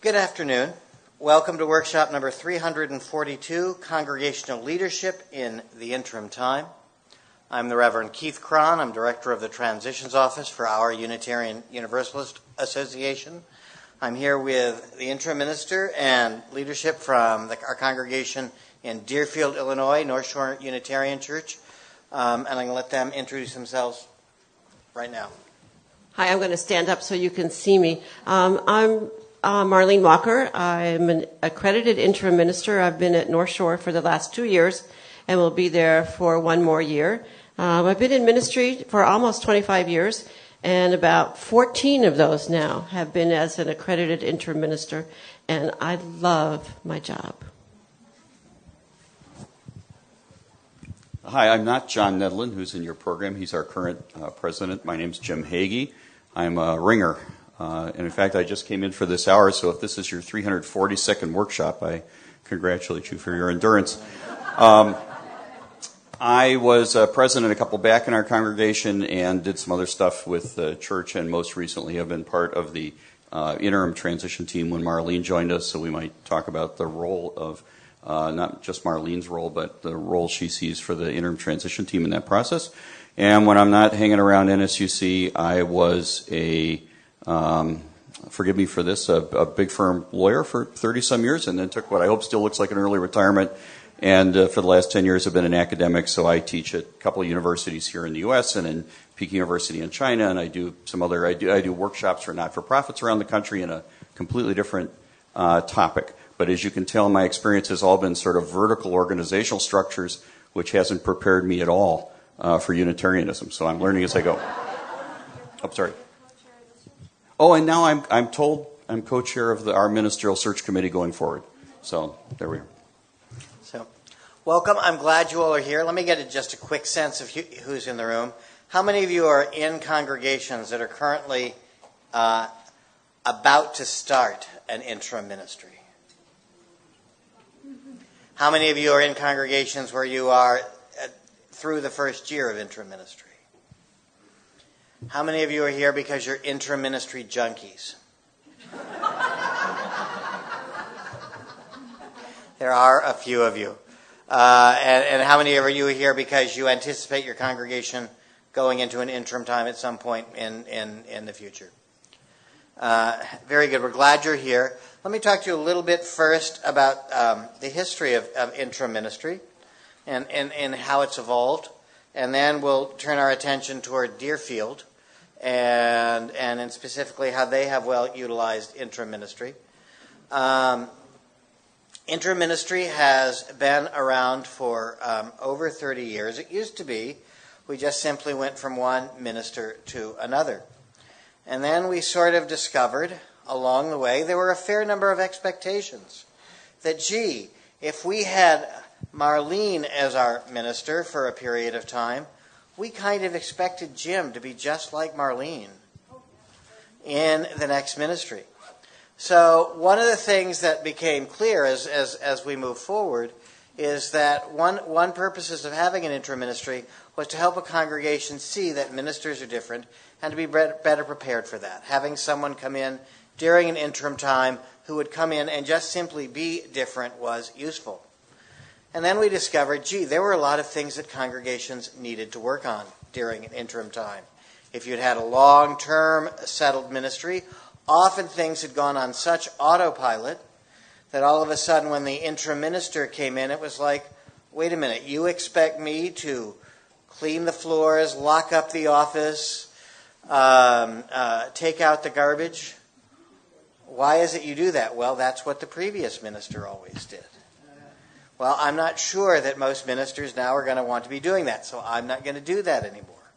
Good afternoon. Welcome to workshop number 342, Congregational Leadership in the Interim Time. I'm the Reverend Keith Kron. I'm director of the Transitions Office for our Unitarian Universalist Association. I'm here with the interim minister and leadership from our congregation in Deerfield, Illinois, North Shore Unitarian Church. And I'm going to let them introduce themselves right now. Hi, I'm going to stand up so you can see me. I'm Marlene Walker. I'm an accredited interim minister. I've been at North Shore for the last 2 years and will be there for one more year. I've been in ministry for almost 25 years, and about 14 of those now have been as an accredited interim minister, and I love my job. Hi, I'm not John Nedlund, who's in your program. He's our current president. My name's Jim Hagee. I'm a ringer. And in fact, I just came in for this hour, so if this is your 342nd workshop, I congratulate you for your endurance. I was president a couple back in our congregation and did some other stuff with the church, and most recently have been part of the interim transition team when Marlene joined us, so we might talk about the role of not just Marlene's role, but the role she sees for the interim transition team in that process. And when I'm not hanging around NSUC, I was forgive me for this, a big firm lawyer for 30-some years, and then took what I hope still looks like an early retirement. And for the last 10 years, I've been an academic, so I teach at a couple of universities here in the U.S. and in Peking University in China, and I do some other, I do workshops for not-for-profits around the country in a completely different topic. But as you can tell, my experience has all been sort of vertical organizational structures, which hasn't prepared me at all for Unitarianism. So I'm learning as I go. Oh, sorry. Oh, and now I'm told I'm co-chair of our ministerial search committee going forward. So there we are. So, welcome. I'm glad you all are here. Let me get just a quick sense of who's in the room. How many of you are in congregations that are currently about to start an interim ministry? How many of you are in congregations where you are through the first year of interim ministry? How many of you are here because you're interim ministry junkies? There are a few of you. And how many of you are here because you anticipate your congregation going into an interim time at some point in the future? Very good. We're glad you're here. Let me talk to you a little bit first about the history of interim ministry and how it's evolved. And then we'll turn our attention toward Deerfield and specifically how they have well-utilized interim ministry. Interim ministry has been around for over 30 years. It used to be we just simply went from one minister to another. And then we sort of discovered along the way there were a fair number of expectations that, gee, if we had Marlene as our minister for a period of time, we kind of expected Jim to be just like Marlene in the next ministry. So one of the things that became clear as we move forward is that one purposes of having an interim ministry was to help a congregation see that ministers are different and to be better prepared for that. Having someone come in during an interim time who would come in and just simply be different was useful. And then we discovered, gee, there were a lot of things that congregations needed to work on during an interim time. If you'd had a long-term settled ministry, often things had gone on such autopilot that all of a sudden when the interim minister came in, it was like, wait a minute, you expect me to clean the floors, lock up the office, take out the garbage? Why is it you do that? Well, that's what the previous minister always did. Well, I'm not sure that most ministers now are going to want to be doing that, so I'm not going to do that anymore.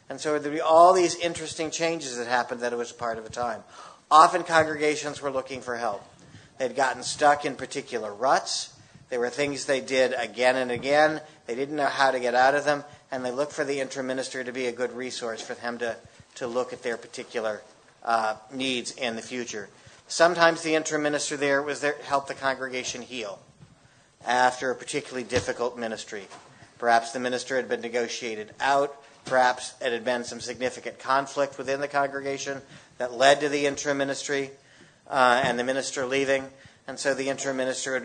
And so there'd be all these interesting changes that happened that it was part of a time. Often congregations were looking for help. They'd gotten stuck in particular ruts. There were things they did again and again. They didn't know how to get out of them, and they looked for the interim minister to be a good resource for them to look at their particular needs in the future. Sometimes the interim minister there was there to help the congregation heal after a particularly difficult ministry. Perhaps the minister had been negotiated out. Perhaps it had been some significant conflict within the congregation that led to the interim ministry. and the minister leaving, and so the interim minister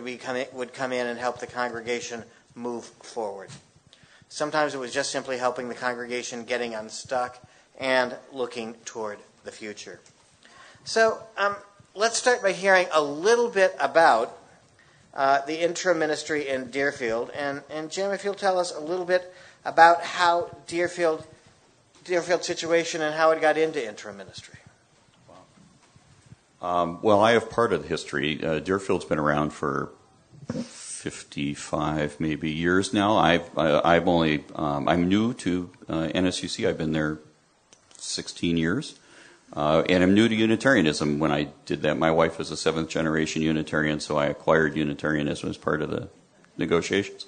would come in and help the congregation move forward. Sometimes it was just simply helping the congregation getting unstuck and looking toward the future. So let's start by hearing a little bit about the interim ministry in Deerfield. And Jim, if you'll tell us a little bit about how Deerfield's situation and how it got into interim ministry. Well, I have part of the history. Deerfield's been around for 55 maybe years now. I'm new to NSUC. I've been there 16 years. And I'm new to Unitarianism. When I did that, my wife was a seventh generation Unitarian, so I acquired Unitarianism as part of the negotiations.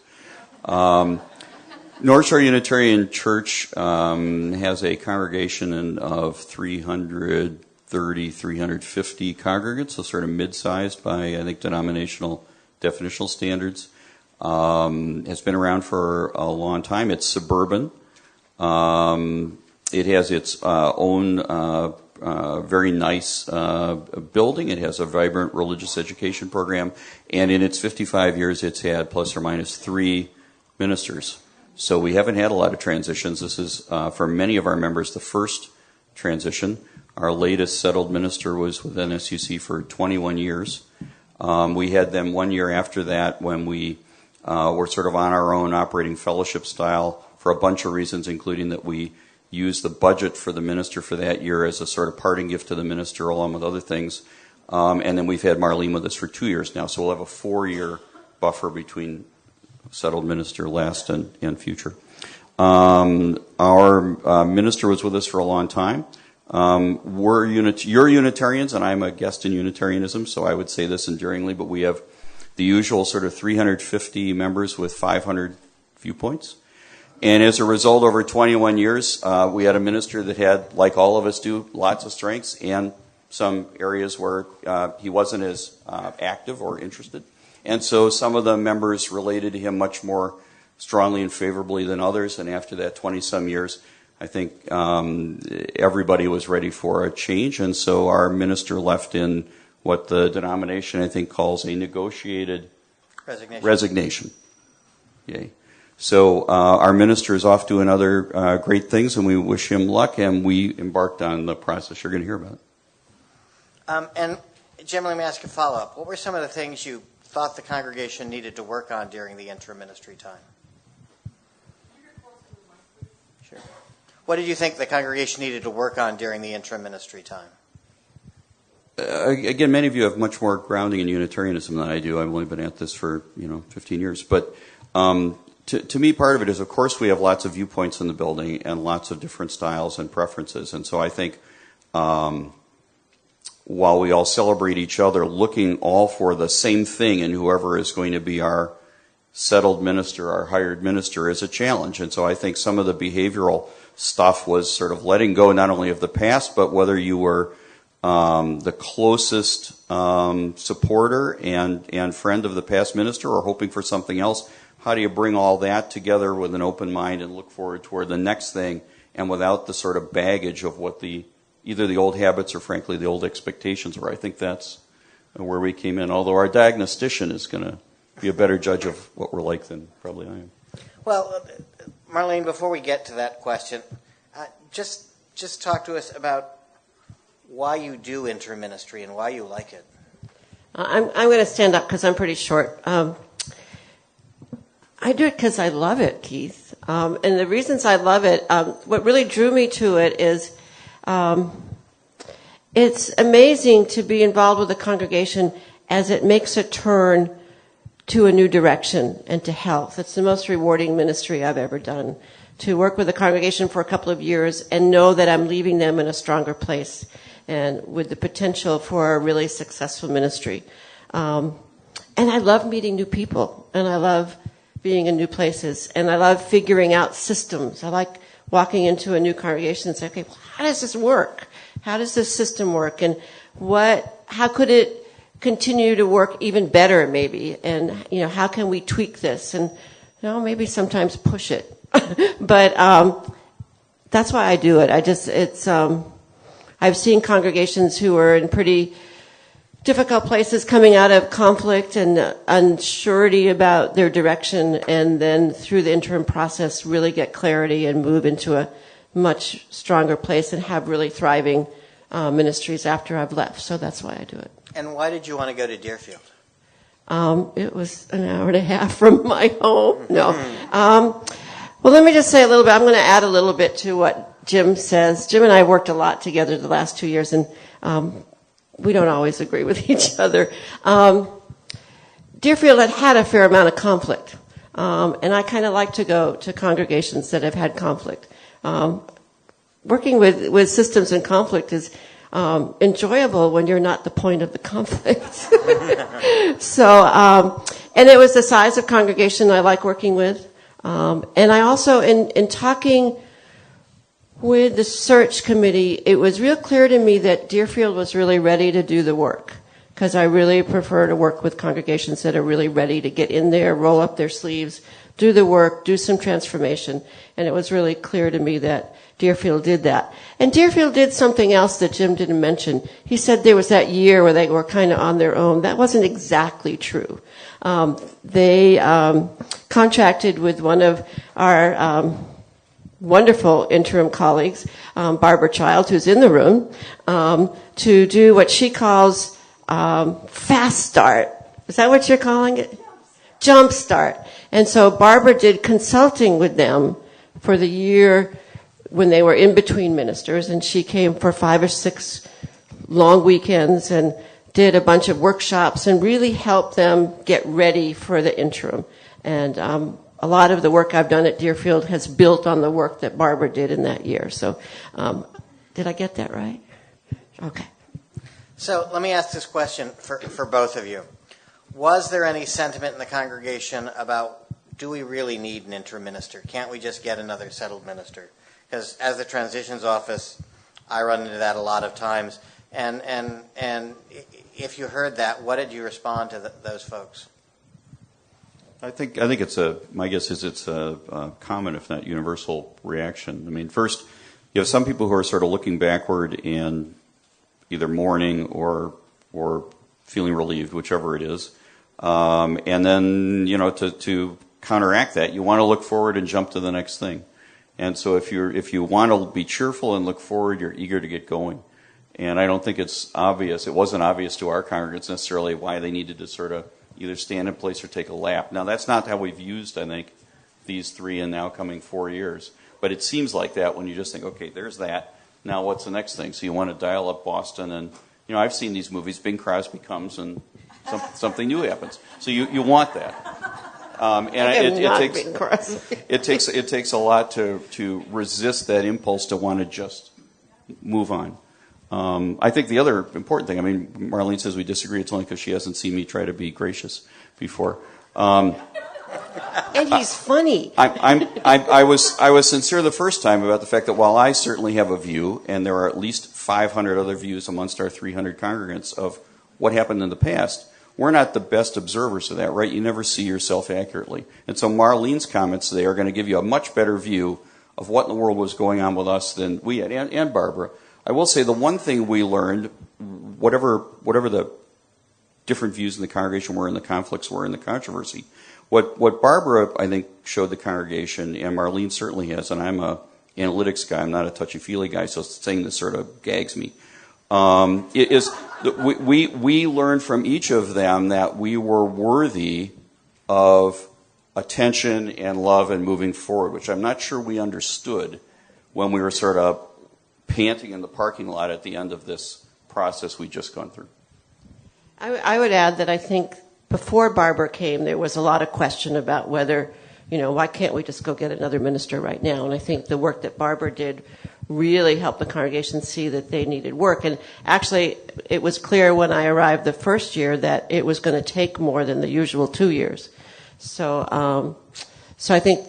North Shore Unitarian Church has a congregation of 330, 350 congregants, so sort of mid-sized by, I think, denominational definitional standards. Has been around for a long time. It's suburban. It has its own very nice building. It has a vibrant religious education program, and in its 55 years, it's had plus or minus 3 ministers. So we haven't had a lot of transitions. This is, for many of our members, the first transition. Our latest settled minister was with NSUC for 21 years. We had them 1 year after that when we were sort of on our own operating fellowship style for a bunch of reasons, including that we used the budget for the minister for that year as a sort of parting gift to the minister along with other things. And then we've had Marlene with us for 2 years now, so we'll have a 4-year buffer between settled minister last and future. Our minister was with us for a long time. You're Unitarians, and I'm a guest in Unitarianism, so I would say this enduringly, but we have the usual sort of 350 members with 500 viewpoints. And as a result, over 21 years, we had a minister that had, like all of us do, lots of strengths and some areas where he wasn't as active or interested. And so some of the members related to him much more strongly and favorably than others. And after that 20-some years, I think everybody was ready for a change. And so our minister left in what the denomination, I think, calls a negotiated resignation. Yay. So our minister is off doing other great things, and we wish him luck, and we embarked on the process you're going to hear about. And Jim, let me ask a follow-up. What were some of the things you thought the congregation needed to work on during the interim ministry time? Sure. What did you think the congregation needed to work on during the interim ministry time? Again, many of you have much more grounding in Unitarianism than I do. I've only been at this for 15 years, but to me, part of it is, of course, we have lots of viewpoints in the building and lots of different styles and preferences. And so I think while we all celebrate each other, looking all for the same thing in whoever is going to be our settled minister, our hired minister, is a challenge. And so I think some of the behavioral stuff was sort of letting go not only of the past, but whether you were the closest supporter and friend of the past minister or hoping for something else. How do you bring all that together with an open mind and look forward toward the next thing, and without the sort of baggage of what either the old habits or, frankly, the old expectations were? I think that's where we came in, although our diagnostician is going to be a better judge of what we're like than probably I am. Well, Marlene, before we get to that question, just talk to us about why you do interim ministry and why you like it. I'm going to stand up because I'm pretty short. I do it because I love it, Keith. And the reasons I love it, what really drew me to it is it's amazing to be involved with a congregation as it makes a turn to a new direction and to health. It's the most rewarding ministry I've ever done, to work with a congregation for a couple of years and know that I'm leaving them in a stronger place and with the potential for a really successful ministry. And I love meeting new people, and I love being in new places, and I love figuring out systems. I like walking into a new congregation and saying, okay, well, how does this work? How does this system work? And how could it continue to work even better, maybe? And, how can we tweak this? And, maybe sometimes push it. But that's why I do it. I've seen congregations who are in pretty difficult places coming out of conflict and unsurety about their direction, and then through the interim process really get clarity and move into a much stronger place and have really thriving ministries after I've left. So that's why I do it. And why did you want to go to Deerfield? It was an hour and a half from my home. No. Well, let me just say a little bit. I'm going to add a little bit to what Jim says. Jim and I worked a lot together the last 2 years, and we don't always agree with each other. Deerfield had a fair amount of conflict, and I kind of like to go to congregations that have had conflict. Working with systems in conflict is enjoyable when you're not the point of the conflict. So, and it was the size of congregation I like working with. And I also, in talking with the search committee, it was real clear to me that Deerfield was really ready to do the work, because I really prefer to work with congregations that are really ready to get in there, roll up their sleeves, do the work, do some transformation. And it was really clear to me that Deerfield did that. And Deerfield did something else that Jim didn't mention. He said there was that year where they were kind of on their own. That wasn't exactly true. They contracted with one of our wonderful interim colleagues, Barbara Child, who's in the room, to do what she calls fast start. Is that what you're calling it? Jump start. And so Barbara did consulting with them for the year when they were in between ministers, and she came for 5 or 6 long weekends and did a bunch of workshops and really helped them get ready for the interim. And a lot of the work I've done at Deerfield has built on the work that Barbara did in that year. So did I get that right? Okay. So let me ask this question for both of you. Was there any sentiment in the congregation about, do we really need an interim minister? Can't we just get another settled minister? Because as the transitions office, I run into that a lot of times. And if you heard that, what did you respond to those folks? I think my guess is it's a common, if not universal, reaction. I mean, first, you have some people who are sort of looking backward and either mourning or feeling relieved, whichever it is. And then, to counteract that, you want to look forward and jump to the next thing. And so if you want to be cheerful and look forward, you're eager to get going. And I don't think it's obvious. It wasn't obvious to our congregants necessarily why they needed to sort of either stand in place or take a lap. Now, that's not how we've used, I think, these 3 and now coming 4 years. But it seems like that when you just think, okay, there's that. Now what's the next thing? So you want to dial up Boston. And, I've seen these movies. Bing Crosby comes and something new happens. So you want that. And it takes a lot to resist that impulse to want to just move on. I think the other important thing, Marlene says we disagree. It's only because she hasn't seen me try to be gracious before. And he's funny. I was sincere the first time about the fact that while I certainly have a view, and there are at least 500 other views amongst our 300 congregants of what happened in the past, we're not the best observers of that, right? You never see yourself accurately. And so Marlene's comments today are going to give you a much better view of what in the world was going on with us than we had, and Barbara. I will say the one thing we learned, whatever the different views in the congregation were and the conflicts were and the controversy, what Barbara, I think, showed the congregation, and Marlene certainly has, and I'm a analytics guy, I'm not a touchy-feely guy, so saying this sort of gags me, is we learned from each of them that we were worthy of attention and love and moving forward, which I'm not sure we understood when we were sort of panting in the parking lot at the end of this process we'd just gone through. I would add that I think before Barbara came, there was a lot of question about whether, why can't we just go get another minister right now? And I think the work that Barbara did really helped the congregation see that they needed work. And actually, it was clear when I arrived the first year that it was going to take more than the usual 2 years. So I think,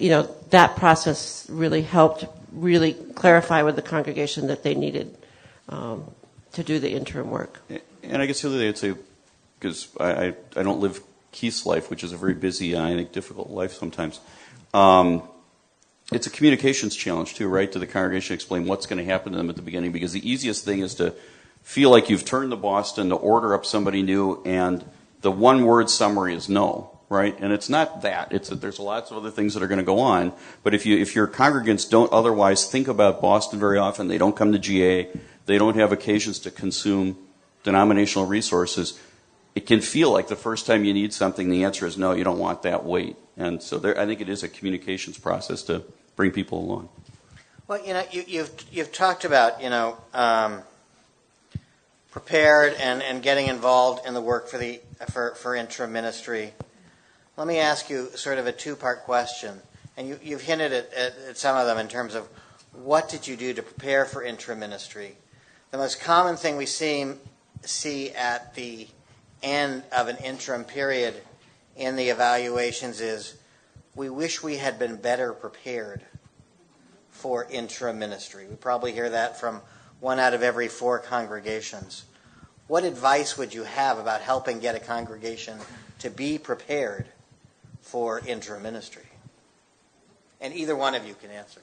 that process really helped really clarify with the congregation that they needed to do the interim work. And I guess the other day I'd say, because I don't live Keith's life, which is a very busy and I think difficult life sometimes. It's a communications challenge too, right? To the congregation, explain what's going to happen to them at the beginning, because the easiest thing is to feel like you've turned to Boston to order up somebody new, and the one-word summary is no, right? And it's not that. It's that there's lots of other things that are going to go on. But if your congregants don't otherwise think about Boston very often, they don't come to GA, they don't have occasions to consume denominational resources, it can feel like the first time you need something, the answer is no, you don't want that, wait. And so I think it is a communications process to bring people along. Well, you've talked about, prepared and getting involved in the work for interim ministry. Let me ask you sort of a two-part question. And you've hinted at some of them in terms of what did you do to prepare for interim ministry? The most common thing we see at the end of an interim period in the evaluations is we wish we had been better prepared for interim ministry. We probably hear that from 1 out of every 4 congregations. What advice would you have about helping get a congregation to be prepared for interim ministry? And either one of you can answer.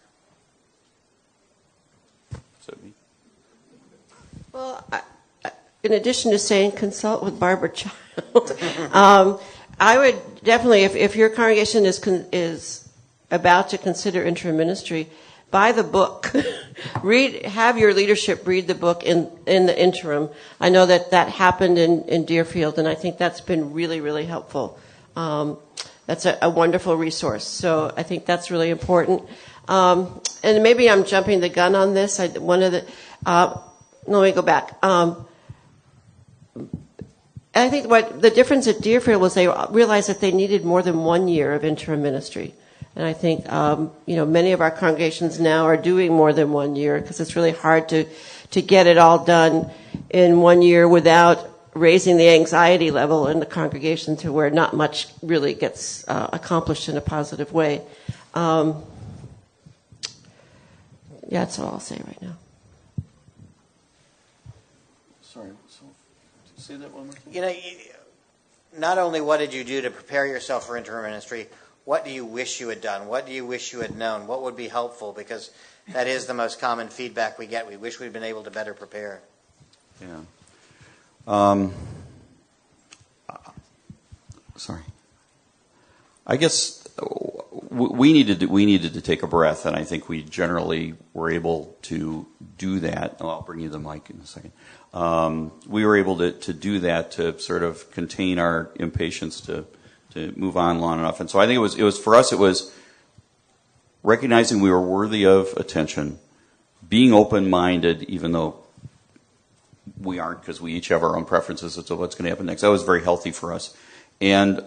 So me. Well, in addition to saying consult with Barbara Child, I would definitely, if your congregation is about to consider interim ministry, buy the book. Have your leadership read the book in the interim. I know that happened in Deerfield, and I think that's been really, really helpful. That's a wonderful resource. So I think that's really important. And maybe I'm jumping the gun on this. Let me go back. I think what the difference at Deerfield was they realized that they needed more than 1 year of interim ministry. And I think, many of our congregations now are doing more than 1 year because it's really hard to get it all done in 1 year without raising the anxiety level in the congregation to where not much really gets accomplished in a positive way. That's all I'll say right now. Sorry, say that one more time. Not only what did you do to prepare yourself for interim ministry, what do you wish you had done? What do you wish you had known? What would be helpful? Because that is the most common feedback we get. We wish we'd been able to better prepare. Yeah. Sorry. I guess we needed to take a breath, and I think we generally were able to do that. Oh, I'll bring you the mic in a second. We were able to do that to sort of contain our impatience to move on long enough. And so I think it was for us, it was recognizing we were worthy of attention, being open-minded, even though we aren't, because we each have our own preferences as to what's going to happen next. That was very healthy for us. And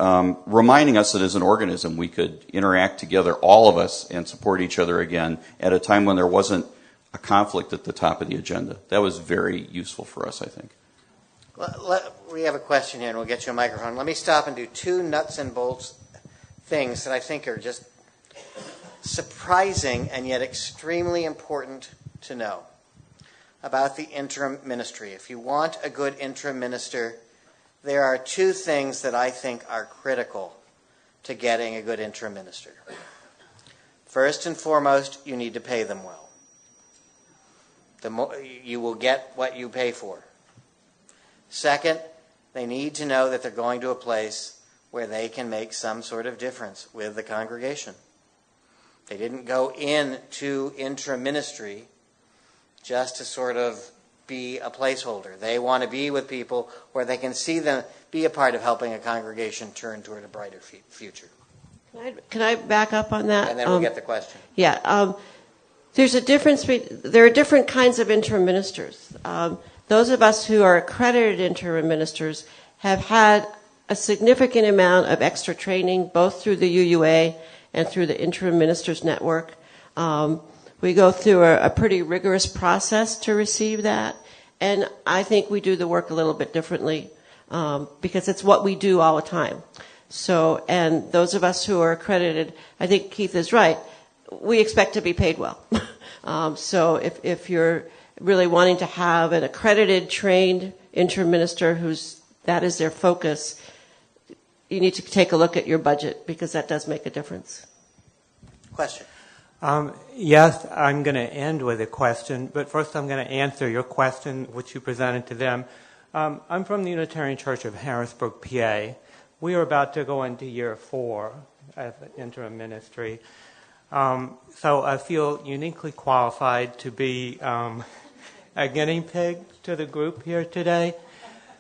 reminding us that as an organism, we could interact together, all of us, and support each other again at a time when there wasn't a conflict at the top of the agenda. That was very useful for us, I think. We have a question here, and we'll get you a microphone. Let me stop and do 2 nuts and bolts things that I think are just surprising and yet extremely important to know about the interim ministry. If you want a good interim minister, there are 2 things that I think are critical to getting a good interim minister. First and foremost, you need to pay them well. You will get what you pay for. Second, they need to know that they're going to a place where they can make some sort of difference with the congregation. They didn't go into interim ministry just to sort of be a placeholder. They want to be with people where they can see them be a part of helping a congregation turn toward a brighter future. Can I back up on that? And then we'll get the question. Yeah. There's a difference. There are different kinds of interim ministers. Those of us who are accredited interim ministers have had a significant amount of extra training, both through the UUA and through the Interim Ministers Network. We go through a pretty rigorous process to receive that, and I think we do the work a little bit differently because it's what we do all the time. So, and those of us who are accredited, I think Keith is right, we expect to be paid well. So if you're really wanting to have an accredited, trained interim minister that is their focus, you need to take a look at your budget because that does make a difference. Question. Yes, I'm going to end with a question, but first I'm going to answer your question, which you presented to them. I'm from the Unitarian Church of Harrisburg, PA. We are about to go into year 4 of interim ministry. So I feel uniquely qualified to be a guinea pig to the group here today.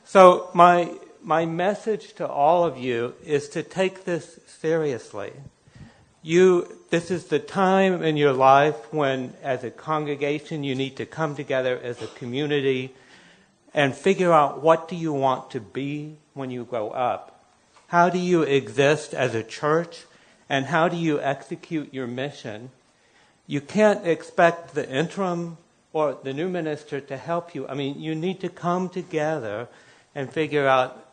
So my message to all of you is to take this seriously. This is the time in your life when, as a congregation, you need to come together as a community and figure out what do you want to be when you grow up. How do you exist as a church, and how do you execute your mission? You can't expect the interim or the new minister to help you. I mean, you need to come together and figure out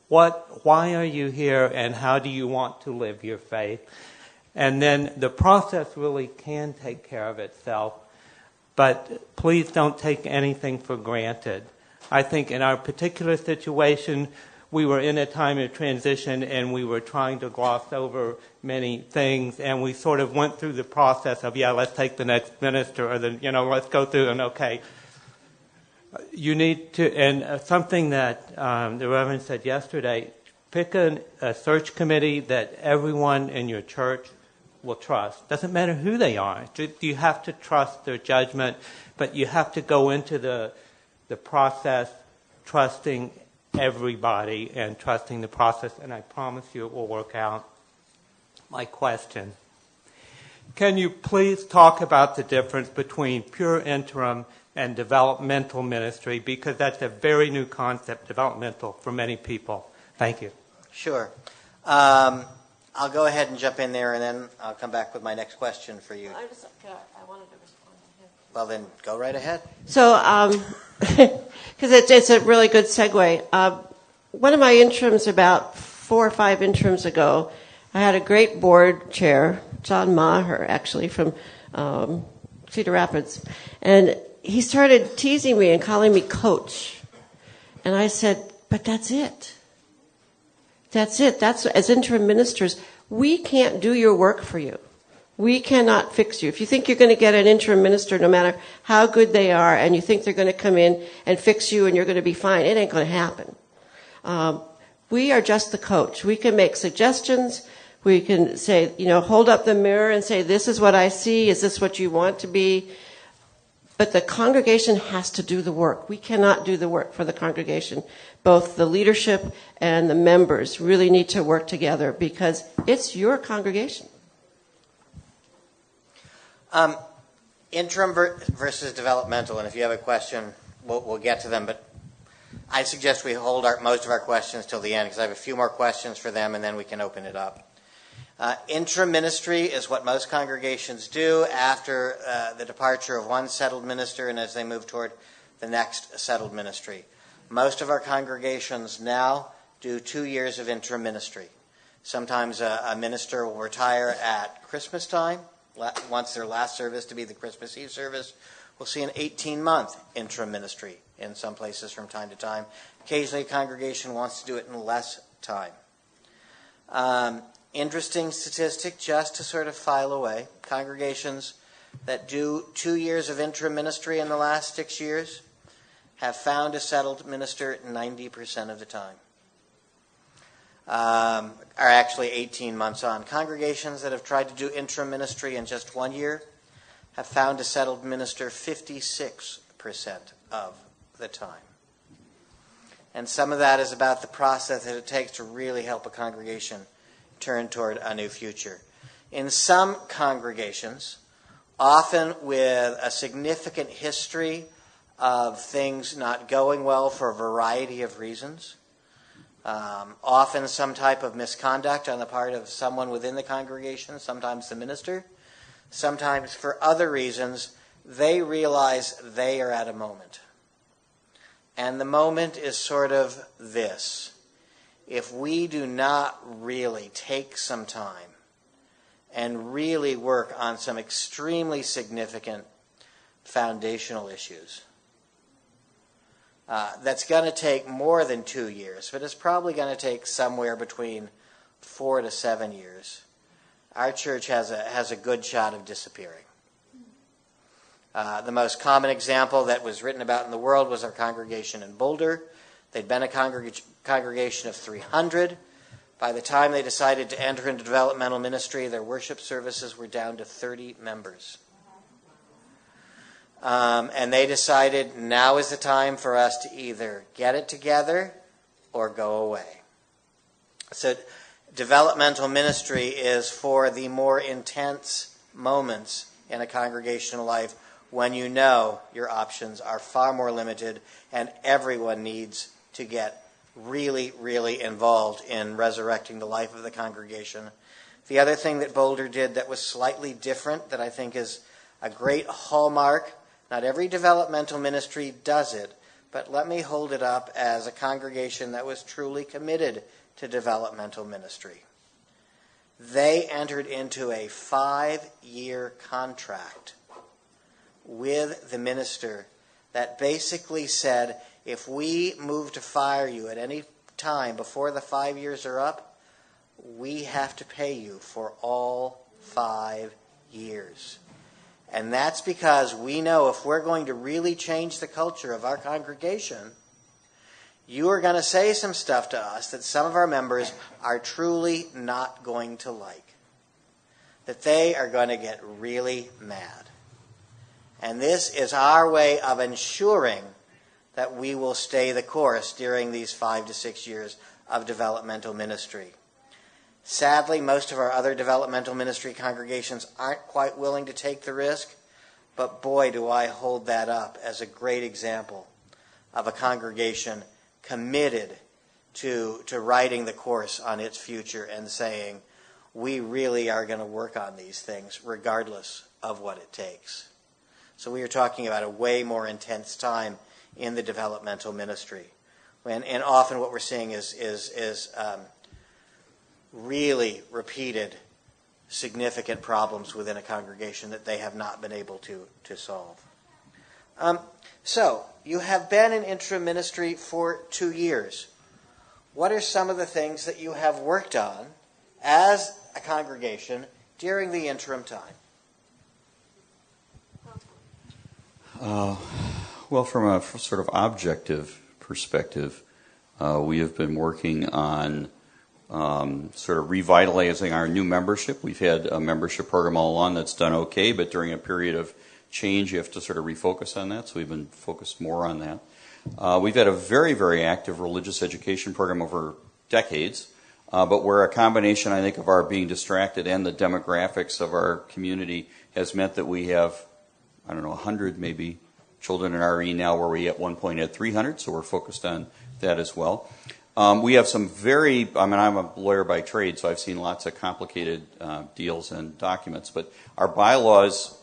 why are you here and how do you want to live your faith. And then the process really can take care of itself. But please don't take anything for granted. I think in our particular situation, we were in a time of transition and we were trying to gloss over many things, and we sort of went through the process of, let's take the next minister, or let's go through and okay. You need to, and something that the Reverend said yesterday, pick a search committee that everyone in your church will trust. Doesn't matter who they are. You have to trust their judgment, but you have to go into the process trusting everybody and trusting the process, and I promise you it will work out. My question: can you please talk about the difference between pure interim and developmental ministry, because that's a very new concept, developmental, for many people. Thank you. Sure. I'll go ahead and jump in there, and then I'll come back with my next question for you. I wanted to respond to him. Well, then go right ahead. So, because it's a really good segue. One of my interims about 4 or 5 interims ago, I had a great board chair, John Maher, actually, from Cedar Rapids, and he started teasing me and calling me coach. And I said, but that's it. That's it. That's, as interim ministers, we can't do your work for you. We cannot fix you. If you think you're going to get an interim minister, no matter how good they are, and you think they're going to come in and fix you and you're going to be fine, it ain't going to happen. We are just the coach. We can make suggestions. We can say, hold up the mirror and say, this is what I see. Is this what you want to be? But the congregation has to do the work. We cannot do the work for the congregation. Both the leadership and the members really need to work together because it's your congregation. Interim versus developmental, and if you have a question, we'll get to them, but I suggest we hold most of our questions till the end because I have a few more questions for them and then we can open it up. Interim ministry is what most congregations do after the departure of one settled minister and as they move toward the next settled ministry. Most of our congregations now do 2 years of interim ministry. Sometimes a minister will retire at Christmas time, wants their last service to be the Christmas Eve service. We'll see an 18-month interim ministry in some places from time to time. Occasionally a congregation wants to do it in less time. Interesting statistic, just to sort of file away. Congregations that do 2 years of interim ministry in the last 6 years have found a settled minister 90% of the time. Are actually 18 months on. Congregations that have tried to do interim ministry in just 1 year have found a settled minister 56% of the time. And some of that is about the process that it takes to really help a congregation turn toward a new future. In some congregations, often with a significant history of things not going well for a variety of reasons, often some type of misconduct on the part of someone within the congregation, sometimes the minister, sometimes for other reasons, they realize they are at a moment. And the moment is sort of this. If we do not really take some time and really work on some extremely significant foundational issues, that's going to take more than 2 years, but it's probably going to take somewhere between 4 to 7 years our church has a good shot of disappearing. The most common example that was written about in the world was our congregation in Boulder. They'd been a congregation of 300. By the time they decided to enter into developmental ministry, their worship services were down to 30 members. And they decided now is the time for us to either get it together or go away. So developmental ministry is for the more intense moments in a congregational life when you know your options are far more limited and everyone needs to get really, really involved in resurrecting the life of the congregation. The other thing that Boulder did that was slightly different, that I think is a great hallmark, not every developmental ministry does it, but let me hold it up as a congregation that was truly committed to developmental ministry. They entered into a 5-year contract with the minister that basically said, if we move to fire you at any time before the 5 years are up, we have to pay you for all 5 years. And that's because we know if we're going to really change the culture of our congregation, you are going to say some stuff to us that some of our members are truly not going to like. That they are going to get really mad. And this is our way of ensuring that we will stay the course during these 5 to 6 years of developmental ministry. Sadly, most of our other developmental ministry congregations aren't quite willing to take the risk, but boy, do I hold that up as a great example of a congregation committed to writing the course on its future and saying, we really are going to work on these things regardless of what it takes. So we are talking about a way more intense time in the developmental ministry. And often what we're seeing is really repeated significant problems within a congregation that they have not been able to solve. So you have been in interim ministry for 2 years. What are some of the things that you have worked on as a congregation during the interim time? Well, from a sort of objective perspective, we have been working on sort of revitalizing our new membership. We've had a membership program all along that's done okay, but during a period of change, you have to sort of refocus on that, so we've been focused more on that. We've had a very, very active religious education program over decades, but where a combination, I think, of our being distracted and the demographics of our community has meant that we have, 100 maybe children in RE now, where we at one point had 300, so we're focused on that as well. We have some I'm a lawyer by trade, so I've seen lots of complicated deals and documents, but our bylaws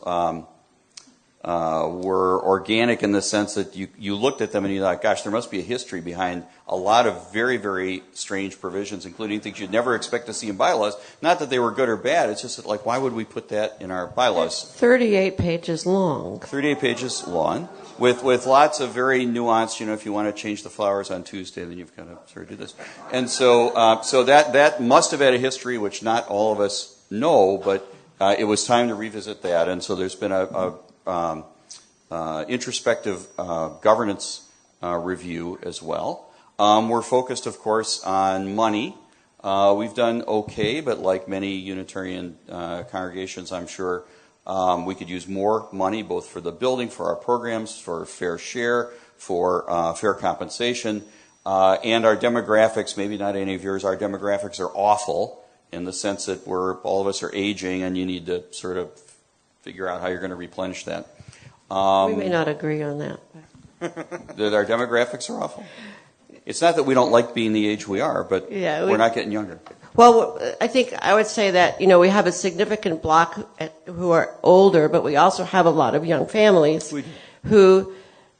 were organic in the sense that you looked at them and you thought, gosh, there must be a history behind a lot of very, very strange provisions, including things you'd never expect to see in bylaws. Not that they were good or bad, it's just that, like, why would we put that in our bylaws? 38 pages long. 38 pages long, with lots of very nuanced, if you want to change the flowers on Tuesday, then you've got to sort of do this. And so that must have had a history, which not all of us know, but it was time to revisit that. And so there's been a introspective governance review as well. We're focused, of course, on money. We've done okay, but like many Unitarian congregations, I'm sure we could use more money, both for the building, for our programs, for fair share, for fair compensation, and our demographics. Maybe not any of yours. Our demographics are awful in the sense that all of us are aging, and you need to sort of figure out how you're going to replenish that. We may not agree on that. That our demographics are awful. It's not that we don't like being the age we are, but we're not getting younger. Well, I think I would say that, we have a significant block who are older, but we also have a lot of young families who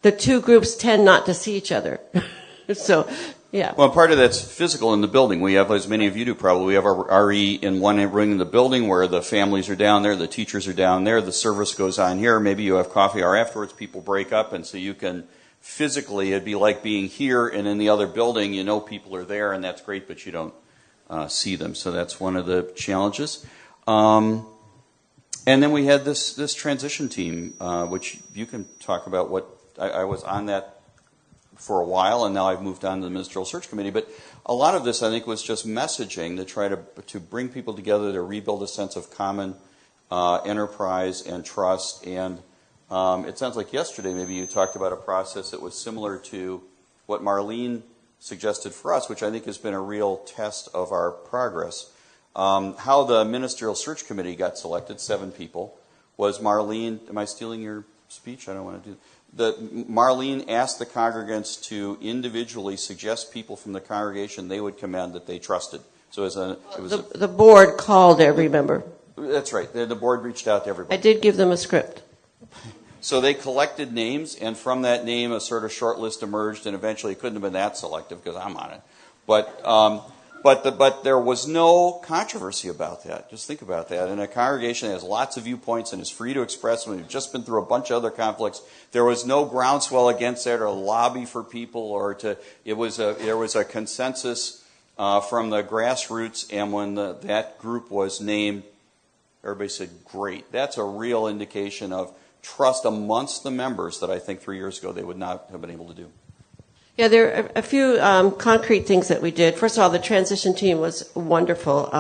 the two groups tend not to see each other. So, yeah. Well, part of that's physical in the building. We have, as many of you do probably, we have our RE in one room in the building where the families are down there, the teachers are down there, the service goes on here. Maybe you have coffee hour afterwards, people break up, and so you can physically, it'd be like being here and in the other building, people are there, and that's great, but you don't see them. So that's one of the challenges. And then we had this transition team, which you can talk about. What I was on that for a while, and now I've moved on to the Ministerial Search Committee. But a lot of this, I think, was just messaging to try to bring people together to rebuild a sense of common enterprise and trust. And it sounds like yesterday maybe you talked about a process that was similar to what Marlene suggested for us, which I think has been a real test of our progress. How the Ministerial Search Committee got selected, 7 people, was Marlene. Am I stealing your speech? I don't want to do Marlene asked the congregants to individually suggest people from the congregation they would commend that they trusted. So the board called every member. That's right. The board reached out to everybody. I did give them a script. So they collected names, and from that name, a sort of short list emerged, and eventually it couldn't have been that selective because I'm on it. But there was no controversy about that. Just think about that. In a congregation that has lots of viewpoints and is free to express them, we've just been through a bunch of other conflicts. There was no groundswell against that or lobby for people or to. There was a consensus from the grassroots, and when that group was named, everybody said, "Great." That's a real indication of trust amongst the members that I think 3 years ago they would not have been able to do. Yeah, there are a few concrete things that we did. First of all, the transition team was wonderful.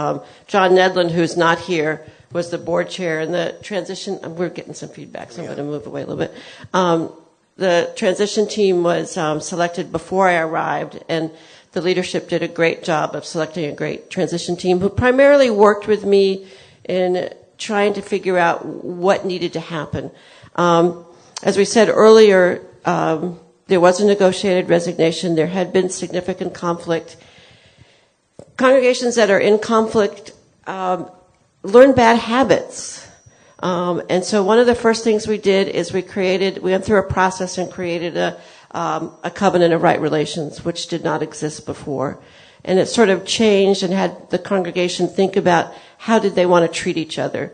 John Nedlund, who's not here, was the board chair, and the transition, we're getting some feedback, so I'm going to move away a little bit. The transition team was selected before I arrived, and the leadership did a great job of selecting a great transition team who primarily worked with me in trying to figure out what needed to happen. As we said earlier, there was a negotiated resignation. There had been significant conflict. Congregations that are in conflict learn bad habits. And so one of the first things we did is we went through a process and created a covenant of right relations, which did not exist before. And it sort of changed and had the congregation think about how did they want to treat each other.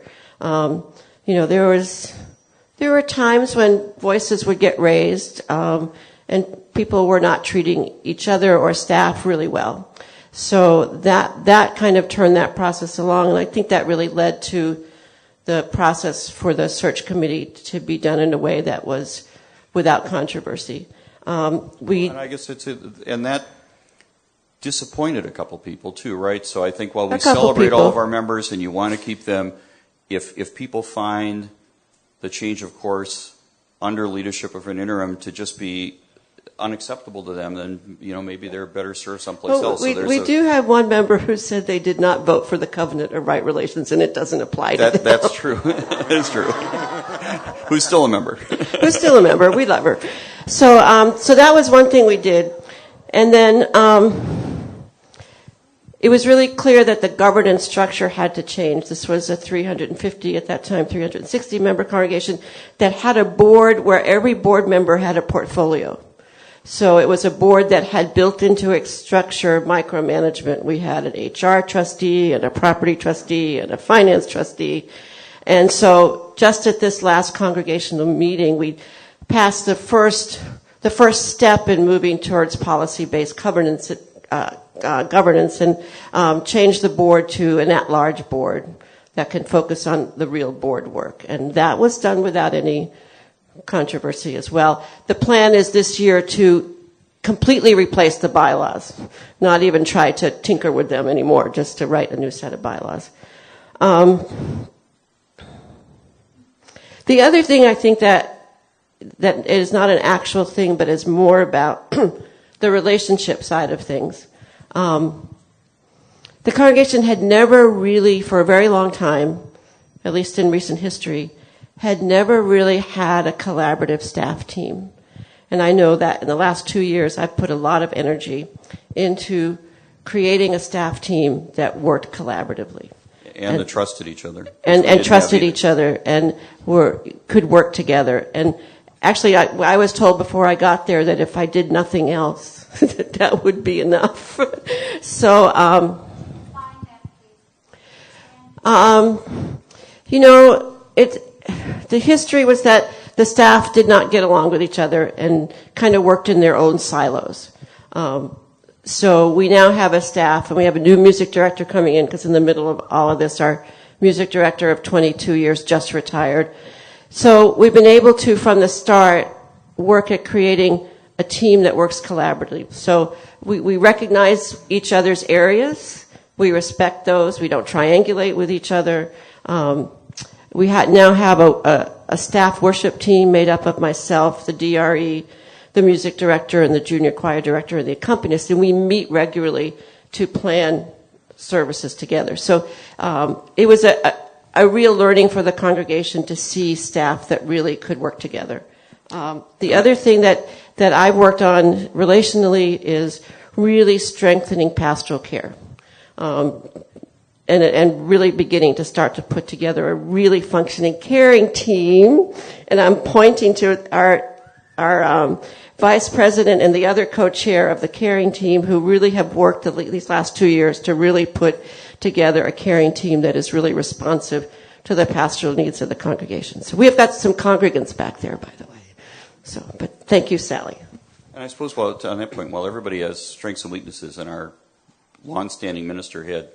There were times when voices would get raised, and people were not treating each other or staff really well. So that kind of turned that process along, and I think that really led to the process for the search committee to be done in a way that was without controversy. And I guess and that disappointed a couple people too, right? So I think while we celebrate all of our members and you want to keep them, if people find the change of course under leadership of an interim to just be unacceptable to them, then maybe they're better served someplace else. We do have one member who said they did not vote for the covenant of right relations, and it doesn't apply to them. That's true. That's true. Who's still a member? Who's still a member? We love her. So that was one thing we did, and then it was really clear that the governance structure had to change. This was a 350 at that time, 360 member congregation that had a board where every board member had a portfolio. So it was a board that had built into its structure micromanagement. We had an HR trustee and a property trustee and a finance trustee. And so just at this last congregational meeting, we passed the first step in moving towards policy-based governance and changed the board to an at-large board that can focus on the real board work. And that was done without any controversy as well. The plan is this year to completely replace the bylaws, not even try to tinker with them anymore, just to write a new set of bylaws. The other thing I think that is not an actual thing, but is more about the relationship side of things. The congregation had never really, for a very long time, at least in recent history, had never really had a collaborative staff team. And I know that in the last 2 years, I've put a lot of energy into creating a staff team that worked collaboratively. And that trusted each other. And trusted each other and could work together. And actually, I was told before I got there that if I did nothing else, that would be enough. So, the history was that the staff did not get along with each other and kind of worked in their own silos. So we now have a staff, and we have a new music director coming in, because in the middle of all of this, our music director of 22 years, just retired. So we've been able to, from the start, work at creating a team that works collaboratively. So we recognize each other's areas. We respect those. We don't triangulate with each other. We now have a staff worship team made up of myself, the DRE, the music director, and the junior choir director, and the accompanist, and we meet regularly to plan services together. So it was a real learning for the congregation to see staff that really could work together. The other thing that I've worked on relationally is really strengthening pastoral care. And really beginning to start to put together a really functioning caring team. And I'm pointing to our vice president and the other co-chair of the caring team who really have worked these last 2 years to really put together a caring team that is really responsive to the pastoral needs of the congregation. So we have got some congregants back there, by the way. So, but thank you, Sally. And I suppose on that point, while everybody has strengths and weaknesses, and our long-standing minister had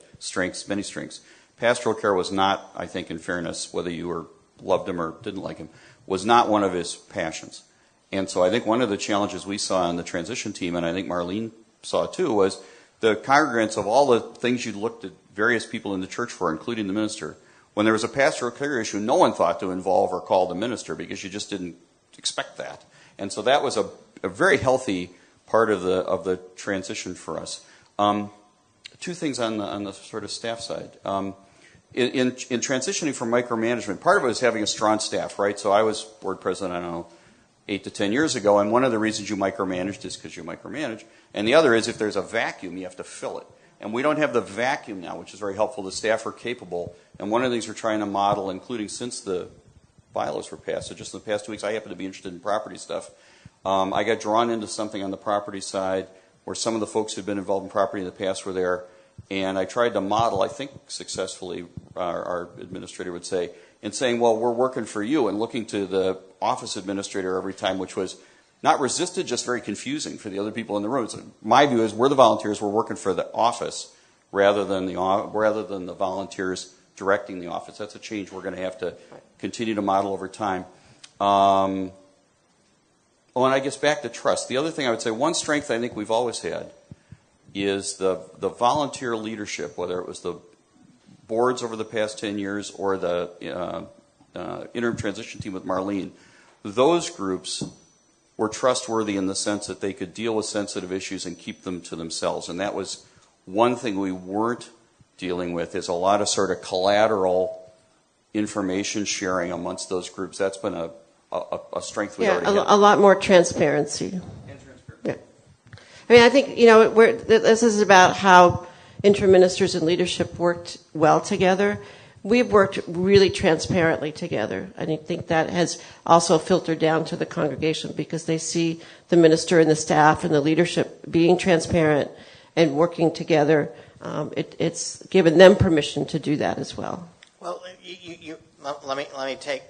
many strengths, pastoral care was not, I think, in fairness, whether you loved him or didn't like him, was not one of his passions. And so I think one of the challenges we saw on the transition team, and I think Marlene saw too, was the congregants of all the things you looked at various people in the church for, including the minister. When there was a pastoral care issue, no one thought to involve or call the minister because you just didn't expect that. And so that was a very healthy part of the transition for us. Two things on the sort of staff side. In transitioning from micromanagement, part of it was having a strong staff, right? So I was board president, I don't know, 8 to 10 years ago, and one of the reasons you micromanaged is because you micromanage, and the other is if there's a vacuum, you have to fill it. And we don't have the vacuum now, which is very helpful. The staff are capable, and one of the things we're trying to model, including since the bylaws were passed, so just in the past 2 weeks, I happen to be interested in property stuff. I got drawn into something on the property side where some of the folks who'd been involved in property in the past were there, and I tried to model, I think successfully, our administrator would say, in saying, well, we're working for you, and looking to the office administrator every time, which was not resisted, just very confusing for the other people in the room. So my view is we're the volunteers, we're working for the office rather than the volunteers directing the office. That's a change we're going to have to continue to model over time. And I guess back to trust. The other thing I would say, one strength I think we've always had is the volunteer leadership, whether it was the boards over the past 10 years or the interim transition team with Marlene. Those groups were trustworthy in the sense that they could deal with sensitive issues and keep them to themselves. And that was one thing we weren't dealing with, is a lot of sort of collateral information sharing amongst those groups. That's been a strength we already have. A lot more transparency. And transparency. Yeah. I mean, I think, this is about how interim ministers and leadership worked well together. We've worked really transparently together. And I think that has also filtered down to the congregation because they see the minister and the staff and the leadership being transparent and working together. It's given them permission to do that as well. Well, let me take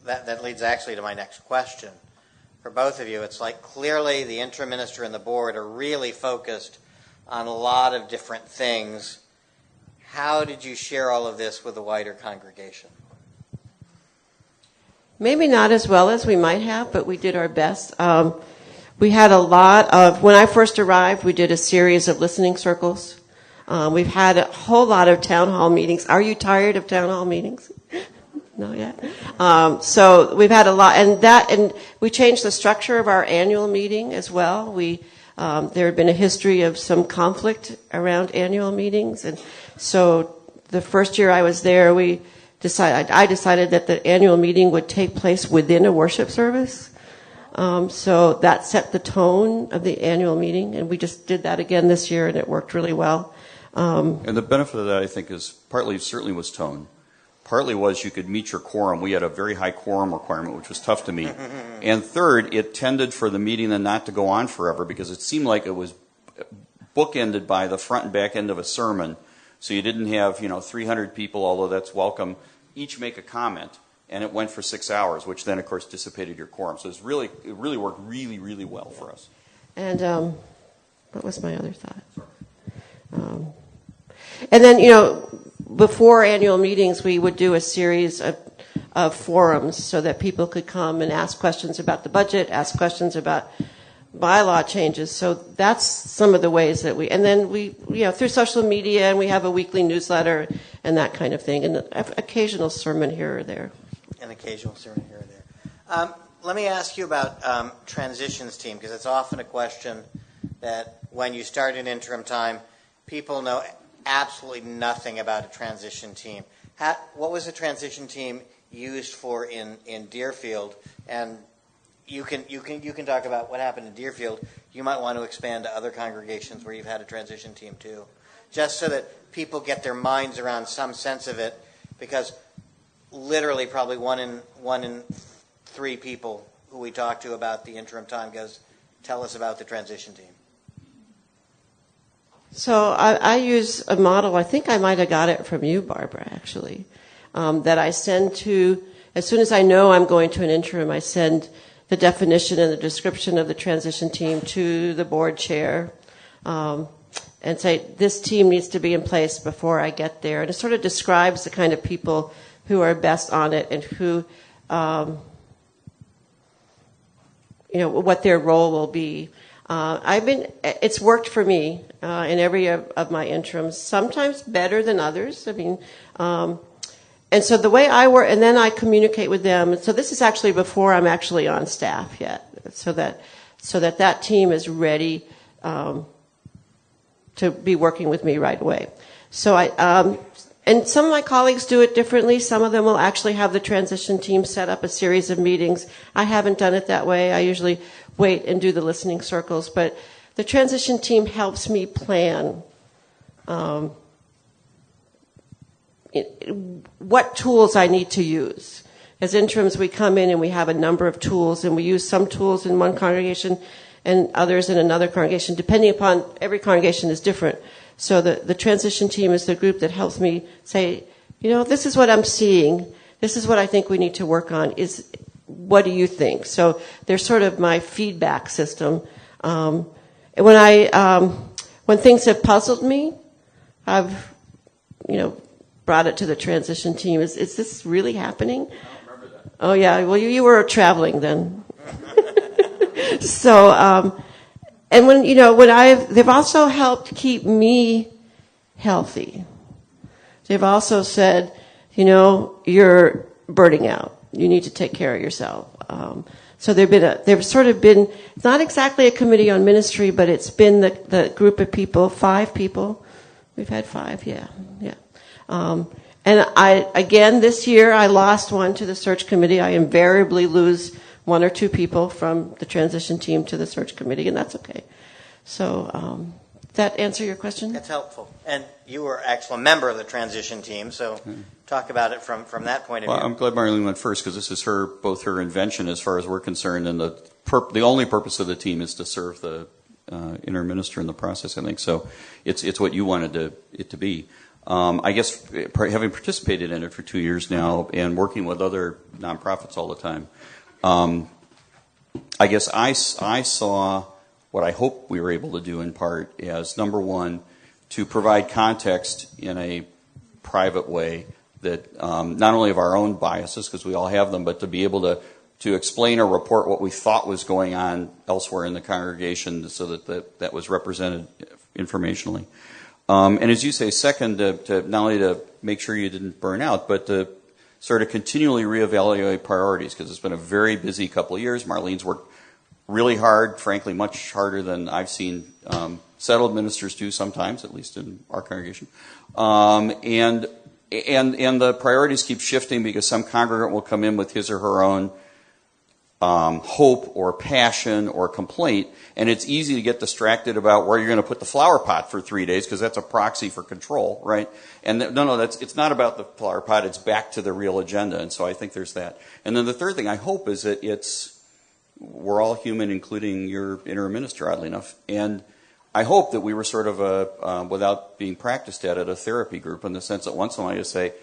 that. That leads actually to my next question. For both of you, it's like clearly the interim minister and the board are really focused on a lot of different things. How did you share all of this with the wider congregation? Maybe not as well as we might have, but we did our best. We had a lot of, when I first arrived, we did a series of listening circles. We've had a whole lot of town hall meetings. Are you tired of town hall meetings? Not yet. So we've had a lot, and we changed the structure of our annual meeting as well. There had been a history of some conflict around annual meetings, and so the first year I was there, I decided that the annual meeting would take place within a worship service. So that set the tone of the annual meeting, and we just did that again this year, and it worked really well. And the benefit of that, I think, is certainly was tone. Partly was you could meet your quorum. We had a very high quorum requirement, which was tough to meet. And third, it tended for the meeting then not to go on forever because it seemed like it was bookended by the front and back end of a sermon. So you didn't have, 300 people, although that's welcome, each make a comment. And it went for 6 hours, which then, of course, dissipated your quorum. So it really worked really, really well for us. And what was my other thought? And then, before annual meetings, we would do a series of forums so that people could come and ask questions about the budget, ask questions about bylaw changes. So that's some of the ways that and then we, through social media, and we have a weekly newsletter and that kind of thing, and occasional sermon here or there. An occasional sermon here or there. Let me ask you about transitions team, because it's often a question that when you start an interim time, people know absolutely nothing about a transition team. What was the transition team used for in Deerfield? And you can talk about what happened in Deerfield. You might want to expand to other congregations where you've had a transition team too, just so that people get their minds around some sense of it, because literally probably one in 3 people who we talk to about the interim time goes, tell us about the transition team. So I use a model, I think I might have got it from you, Barbara, actually, that I send to, as soon as I know I'm going to an interim, I send the definition and the description of the transition team to the board chair, and say, this team needs to be in place before I get there. And it sort of describes the kind of people who are best on it and who, what their role will be. It's worked for me in every of my interims, sometimes better than others. I mean, and so the way I work, and then I communicate with them. So this is actually before I'm actually on staff yet, so that team is ready to be working with me right away. So and some of my colleagues do it differently. Some of them will actually have the transition team set up a series of meetings. I haven't done it that way. I usually wait and do the listening circles. But the transition team helps me plan what tools I need to use. As interims, we come in and we have a number of tools, and we use some tools in one congregation and others in another congregation, depending upon, every congregation is different. So the transition team is the group that helps me say, this is what I'm seeing. This is what I think we need to work on. What do you think? So they're sort of my feedback system. And when things have puzzled me, I've, brought it to the transition team. Is this really happening? I don't remember that. Oh yeah. Well, you were traveling then. So, and they've also helped keep me healthy. They've also said, you're burning out. You need to take care of yourself. So they've sort of been, it's not exactly a committee on ministry, but it's been the group of people, 5 people. We've had 5, yeah. And this year I lost one to the search committee. I invariably lose 1 or 2 people from the transition team to the search committee, and that's okay. So, does that answer your question? That's helpful. And you were actually a member of the transition team, so talk about it from that point of view. I'm glad Marlene went first, because this is both her invention as far as we're concerned, and the only purpose of the team is to serve the interim minister in the process, I think. So it's what you wanted it to be. I guess having participated in it for 2 years now and working with other nonprofits all the time, I guess I saw what I hope we were able to do in part as, number one, to provide context in a private way that not only of our own biases, because we all have them, but to be able to explain or report what we thought was going on elsewhere in the congregation so that was represented informationally. And as you say, second, to not only to make sure you didn't burn out, but to sort of continually reevaluate priorities, because it's been a very busy couple of years. Marlene's worked really hard, frankly, much harder than I've seen settled ministers do sometimes, at least in our congregation. And the priorities keep shifting, because some congregant will come in with his or her own hope or passion or complaint, and it's easy to get distracted about where you're going to put the flower pot for 3 days, because that's a proxy for control, right? And it's not about the flower pot, it's back to the real agenda, and so I think there's that. And then the third thing I hope is that we're all human, including your interim minister, oddly enough, and I hope that we were sort of without being practiced at it, a therapy group, in the sense that once in a while you say,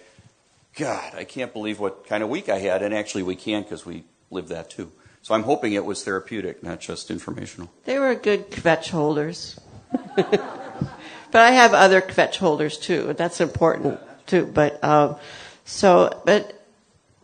God, I can't believe what kind of week I had, and actually we can, because we live that too. So I'm hoping it was therapeutic, not just informational. They were good kvetch holders. But I have other kvetch holders too. That's important. too. But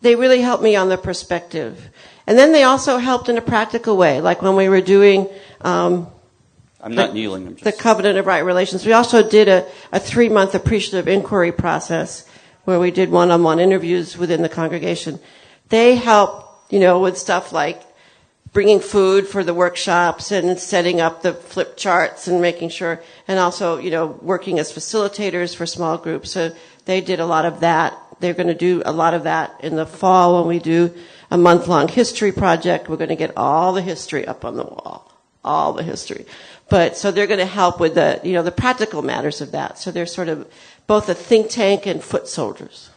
they really helped me on the perspective. And then they also helped in a practical way, like when we were doing I'm not kneeling. I'm just... the Covenant of Right Relations. We also did a 3-month appreciative inquiry process where we did one-on-one interviews within the congregation. They helped, with stuff like bringing food for the workshops and setting up the flip charts and making sure, and also, working as facilitators for small groups. So they did a lot of that. They're going to do a lot of that in the fall when we do a month-long history project. We're going to get all the history up on the wall, all the history. But so they're going to help with the practical matters of that. So they're sort of both a think tank and foot soldiers.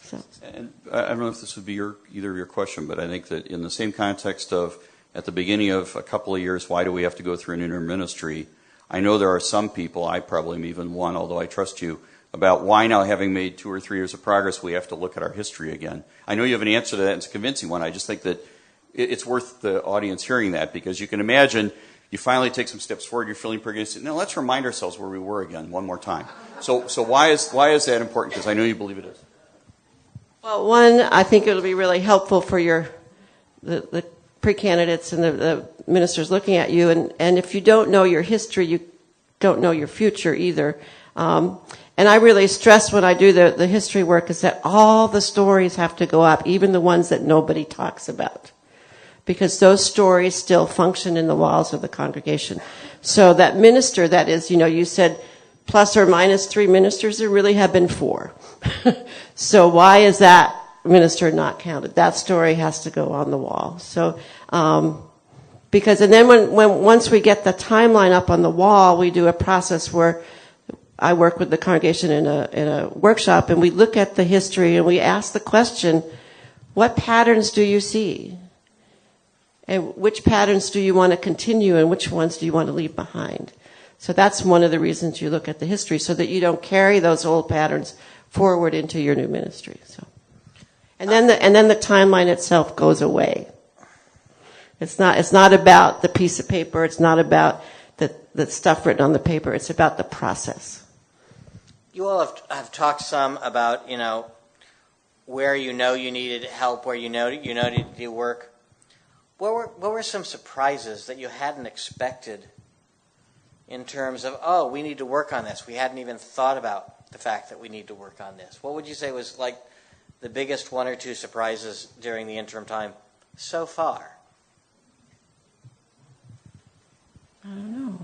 So. And I don't know if this would be either of your question, but I think that in the same context of at the beginning of a couple of years, why do we have to go through an interim ministry? I know there are some people, I probably am even one, although I trust you, about why now, having made 2 or 3 years of progress, we have to look at our history again. I know you have an answer to that, and it's a convincing one. I just think that it's worth the audience hearing that, because you can imagine you finally take some steps forward, you're feeling pretty good. Now let's remind ourselves where we were again one more time. So why is that important? Because I know you believe it is. Well, one, I think it'll be really helpful for the pre-candidates and the ministers looking at you. And if you don't know your history, you don't know your future either. And I really stress when I do the history work is that all the stories have to go up, even the ones that nobody talks about, because those stories still function in the walls of the congregation. So that minister, that is, you said plus or minus 3 ministers, there really have been 4. So why is that minister not counted? That story has to go on the wall. So, because, and then once we get the timeline up on the wall, we do a process where I work with the congregation in a workshop, and we look at the history and we ask the question, what patterns do you see? And which patterns do you want to continue, and which ones do you want to leave behind? So that's one of the reasons you look at the history, so that you don't carry those old patterns forward into your new ministry. So, and then the timeline itself goes away. It's not about the piece of paper. It's not about the stuff written on the paper. It's about the process. You all have talked some about, where you needed help, where you needed to do work. What were some surprises that you hadn't expected in terms of, we need to work on this? We hadn't even thought about the fact that we need to work on this. What would you say was like the biggest 1 or 2 surprises during the interim time so far? I don't know.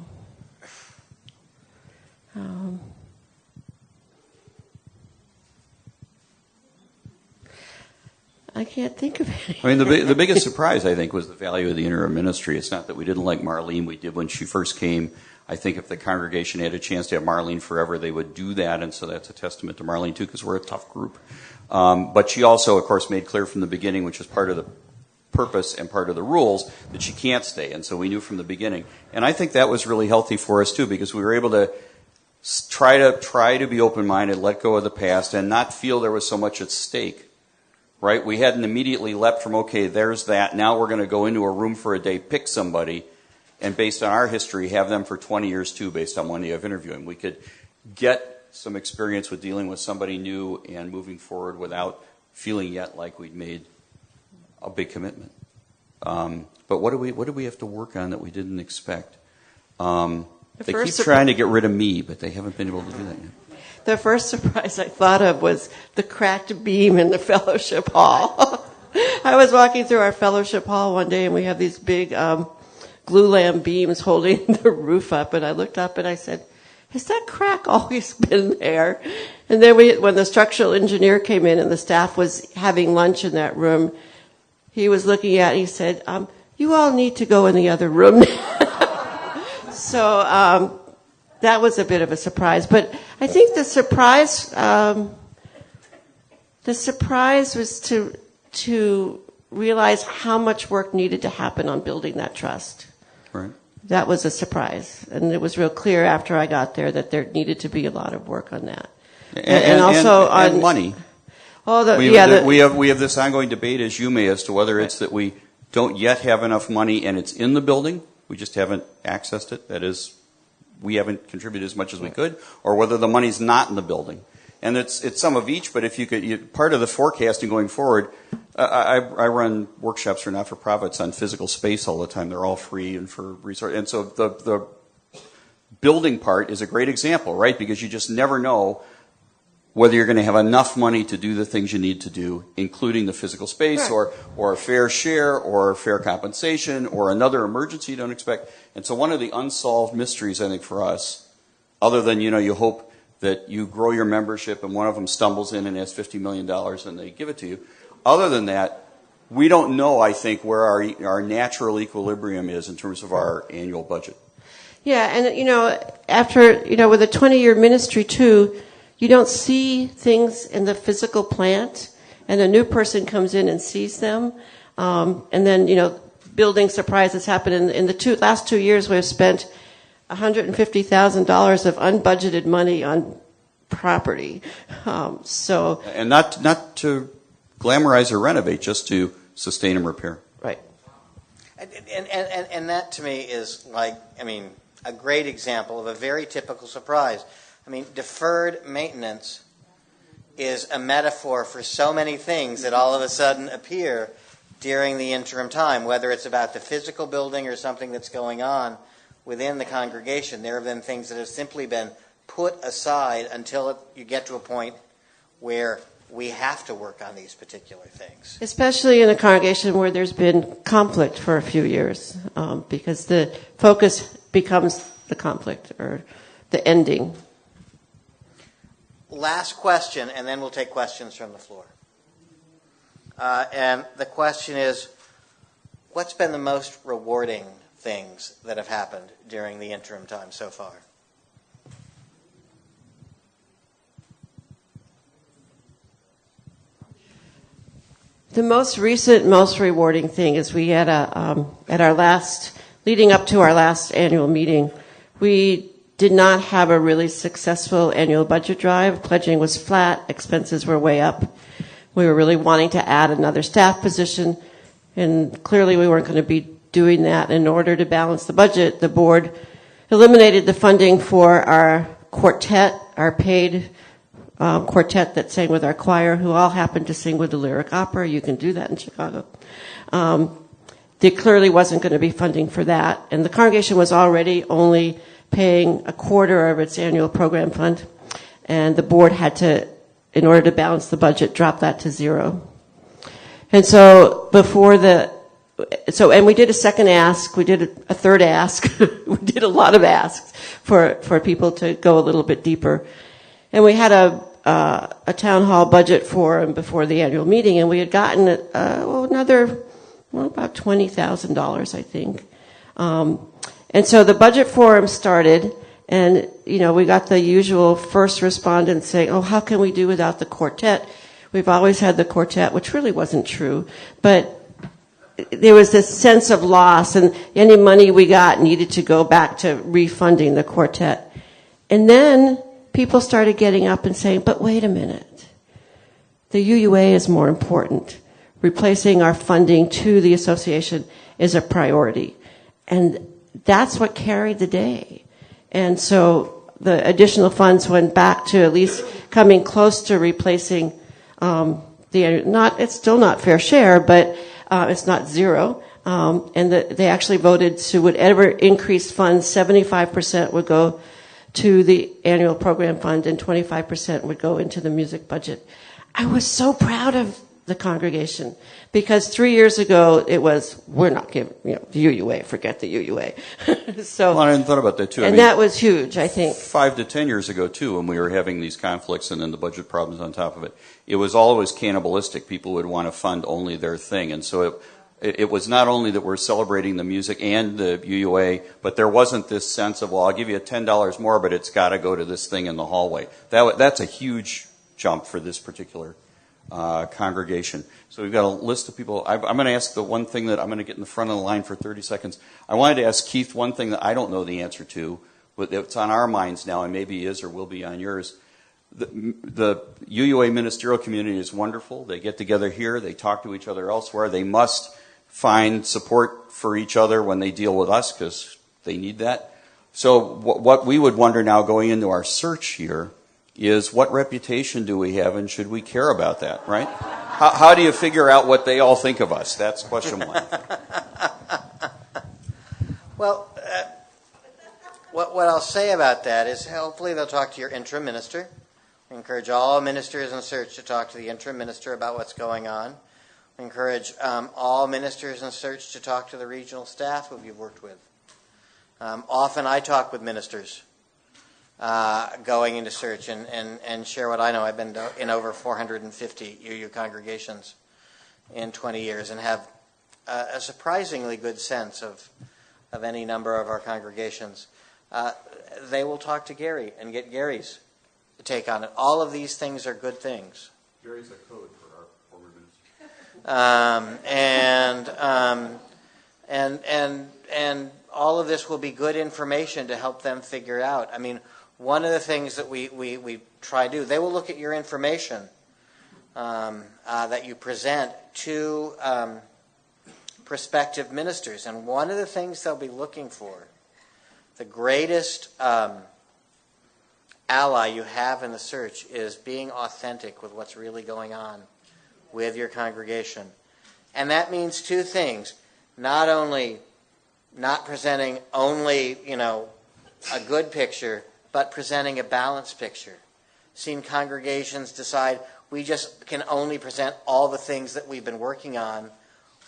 I can't think of any. I mean, the biggest surprise, I think, was the value of the interim ministry. It's not that we didn't like Marlene. We did when she first came. I think if the congregation had a chance to have Marlene forever, they would do that, and so that's a testament to Marlene, too, because we're a tough group. But she also, of course, made clear from the beginning, which is part of the purpose and part of the rules, that she can't stay, and so we knew from the beginning. And I think that was really healthy for us, too, because we were able to try to be open-minded, let go of the past, and not feel there was so much at stake. Right? We hadn't immediately leapt from, okay, there's that. Now we're going to go into a room for a day, pick somebody, and based on our history, have them for 20 years too, based on one day of interviewing. We could get some experience with dealing with somebody new and moving forward without feeling yet like we'd made a big commitment. But what do we have to work on that we didn't expect? They keep trying to get rid of me, but they haven't been able to do that yet. The first surprise I thought of was the cracked beam in the fellowship hall. I was walking through our fellowship hall one day, and we have these big glue lamp beams holding the roof up, and I looked up and I said, has that crack always been there? And then when the structural engineer came in and the staff was having lunch in that room, he was looking at it, he said, you all need to go in the other room. So that was a bit of a surprise. But I think the surprise was to realize how much work needed to happen on building that trust. Right. That was a surprise. And it was real clear after I got there that there needed to be a lot of work on that. And also on money. Oh, we have this ongoing debate, as you may, as to whether it's that we don't yet have enough money and it's in the building, we just haven't accessed it. That is, we haven't contributed as much as we could, or whether the money's not in the building. And it's some of each, but if you could, part of the forecasting going forward, I run workshops for not-for-profits on physical space all the time. They're all free and for resource. And so the building part is a great example, right? Because you just never know whether you're going to have enough money to do the things you need to do, including the physical space, right, or a fair share, or fair compensation, or another emergency you don't expect. And so one of the unsolved mysteries, I think, for us, other than, you hope that you grow your membership and one of them stumbles in and has $50 million and they give it to you. Other than that, we don't know, I think, where our natural equilibrium is in terms of our annual budget. Yeah, and after, with a 20-year ministry too, you don't see things in the physical plant, and a new person comes in and sees them. And then, building surprises happen. In the last 2 years, we've spent $150,000 of unbudgeted money on property. And not to glamorize or renovate, just to sustain and repair. Right. And that to me is a great example of a very typical surprise. Deferred maintenance is a metaphor for so many things that all of a sudden appear during the interim time, whether it's about the physical building or something that's going on within the congregation. There have been things that have simply been put aside until you get to a point where we have to work on these particular things. Especially in a congregation where there's been conflict for a few years, because the focus becomes the conflict or the ending. Last question, and then we'll take questions from the floor. And the question is, what's been the most rewarding things that have happened during the interim time so far? The most recent, most rewarding thing is we had leading up to our last annual meeting, we did not have a really successful annual budget drive. Pledging was flat, expenses were way up. We were really wanting to add another staff position, and clearly we weren't going to be doing that. In order to balance the budget, the board eliminated the funding for our quartet, our paid quartet that sang with our choir, who all happened to sing with the lyric opera. You can do that in Chicago. There clearly wasn't going to be funding for that, and the congregation was already only paying a quarter of its annual program fund, and the board had to, in order to balance the budget, drop that to zero. And so and we did a second ask, we did a third ask, we did a lot of asks for people to go a little bit deeper. And we had a town hall budget forum before the annual meeting, and we had gotten about $20,000, I think. And so the budget forum started, and, we got the usual first respondents saying, oh, how can we do without the quartet? We've always had the quartet, which really wasn't true, but there was this sense of loss, and any money we got needed to go back to refunding the quartet. And then people started getting up and saying, but wait a minute, the UUA is more important. Replacing our funding to the association is a priority. And that's what carried the day. And so the additional funds went back to at least coming close to replacing it's still not fair share, but it's not zero. And they actually voted to whatever increased funds, 75% would go to the annual program fund and 25% would go into the music budget. I was so proud of the congregation, because 3 years ago it was, we're not giving, the UUA, forget the UUA. So, I hadn't thought about that too. And that was huge, I think. 5 to 10 years ago too, when we were having these conflicts and then the budget problems on top of it, it was always cannibalistic. People would want to fund only their thing, and so it was not only that we're celebrating the music and the UUA, but there wasn't this sense of, well, I'll give you $10 more, but it's got to go to this thing in the hallway. That's a huge jump for this particular congregation. So we've got a list of people. I'm going to ask the one thing that I'm going to get in the front of the line for 30 seconds. I wanted to ask Keith one thing that I don't know the answer to, but it's on our minds now, and maybe is or will be on yours. The UUA ministerial community is wonderful. They get together here. They talk to each other elsewhere. They must find support for each other when they deal with us, because they need that. So what we would wonder now going into our search here is what reputation do we have, and should we care about that, right? How do you figure out what they all think of us? That's question one. Well, what I'll say about that is hopefully they'll talk to your interim minister. We encourage all ministers in search to talk to the interim minister about what's going on. We encourage all ministers in search to talk to the regional staff who you've worked with. Often I talk with ministers going into search and share what I know. I've been in over 450 UU congregations in 20 years and have a surprisingly good sense of any number of our congregations. They will talk to Gary and get Gary's take on it. All of these things are good things. Gary's a code for our former minister. And all of this will be good information to help them figure out. I mean, one of the things that we try to do, they will look at your information that you present to prospective ministers. And one of the things they'll be looking for, the greatest ally you have in the search is being authentic with what's really going on with your congregation. And that means two things. Not only not presenting only, a good picture, but presenting a balanced picture. Seen congregations decide we just can only present all the things that we've been working on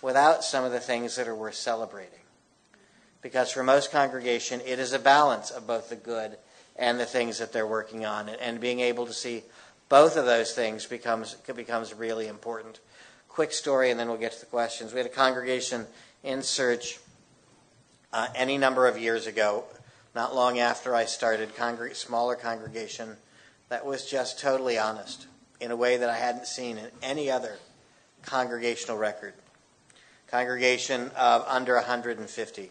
without some of the things that are worth celebrating. Because for most congregation, it is a balance of both the good and the things that they're working on. And being able to see both of those things becomes really important. Quick story, and then we'll get to the questions. We had a congregation in search any number of years ago, not long after I started, smaller congregation that was just totally honest in a way that I hadn't seen in any other congregational record. Congregation of under 150.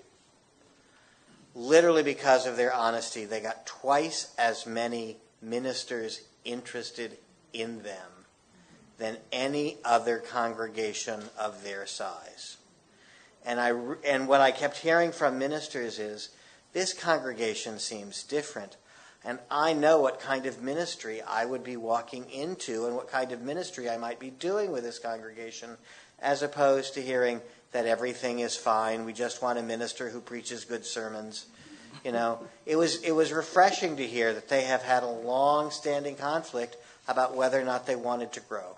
Literally because of their honesty, they got twice as many ministers interested in them than any other congregation of their size. And what I kept hearing from ministers is, this congregation seems different, and I know what kind of ministry I would be walking into and what kind of ministry I might be doing with this congregation, as opposed to hearing that everything is fine, we just want a minister who preaches good sermons. It was refreshing to hear that they have had a long-standing conflict about whether or not they wanted to grow,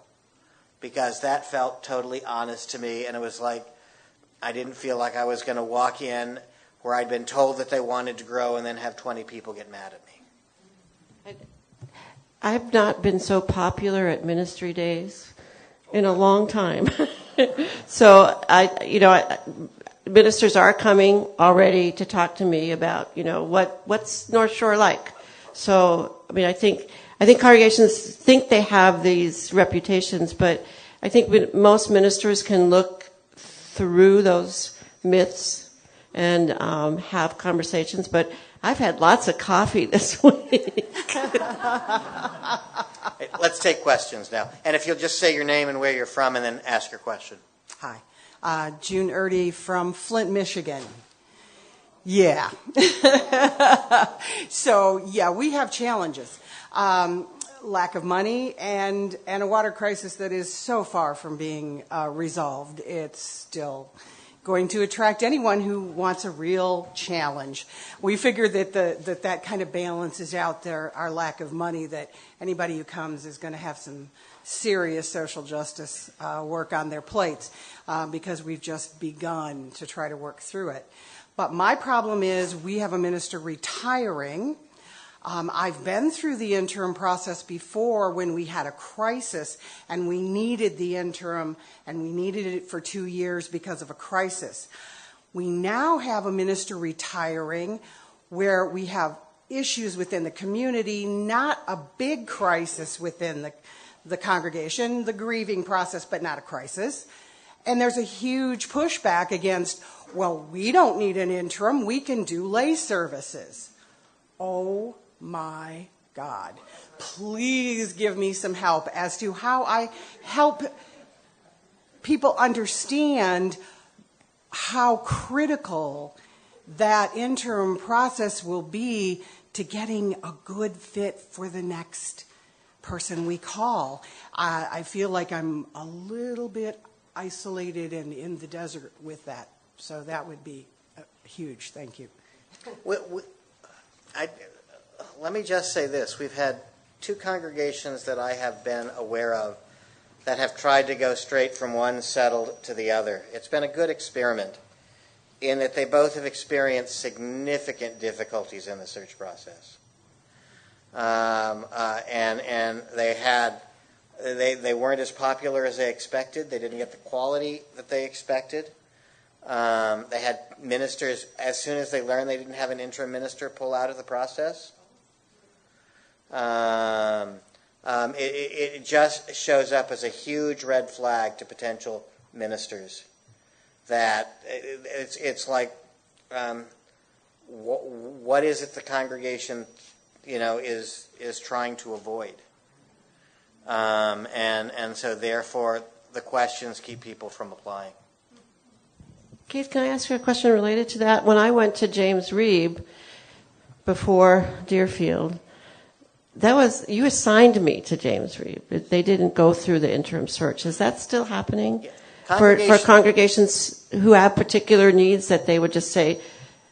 because that felt totally honest to me, and it was like I didn't feel like I was going to walk in where I'd been told that they wanted to grow and then have 20 people get mad at me. I've not been so popular at ministry days in a long time. So ministers are coming already to talk to me about, what's North Shore like. So, I think congregations think they have these reputations, but I think most ministers can look through those myths and have conversations. But I've had lots of coffee this week. Let's take questions now. And if you'll just say your name and where you're from and then ask your question. Hi. June Erdy from Flint, Michigan. Yeah. So, we have challenges. Lack of money and a water crisis that is so far from being resolved. It's still going to attract anyone who wants a real challenge. We figure that that kind of balances out our lack of money, that anybody who comes is going to have some serious social justice work on their plates, because we've just begun to try to work through it. But my problem is we have a minister retiring. I've been through the interim process before when we had a crisis and we needed the interim, and we needed it for 2 years because of a crisis. We now have a minister retiring where we have issues within the community, not a big crisis within the congregation, the grieving process, but not a crisis. And there's a huge pushback against, well, we don't need an interim, we can do lay services. Oh my God. Please give me some help as to how I help people understand how critical that interim process will be to getting a good fit for the next person we call. I feel like I'm a little bit isolated and in the desert with that. So that would be huge. Thank you. Let me just say this. We've had 2 congregations that I have been aware of that have tried to go straight from one settled to the other. It's been a good experiment in that they both have experienced significant difficulties in the search process. And they weren't as popular as they expected. They didn't get the quality that they expected. They had ministers, as soon as they learned they didn't have an interim minister, pull out of the process. It just shows up as a huge red flag to potential ministers that it's like, what is it the congregation, is trying to avoid, and so therefore the questions keep people from applying. Keith, can I ask you a question related to that? When I went to James Reeb before Deerfield, you assigned me to James Reeb. They didn't go through the interim search. Is that still happening? Yeah. For congregations who have particular needs, that they would just say,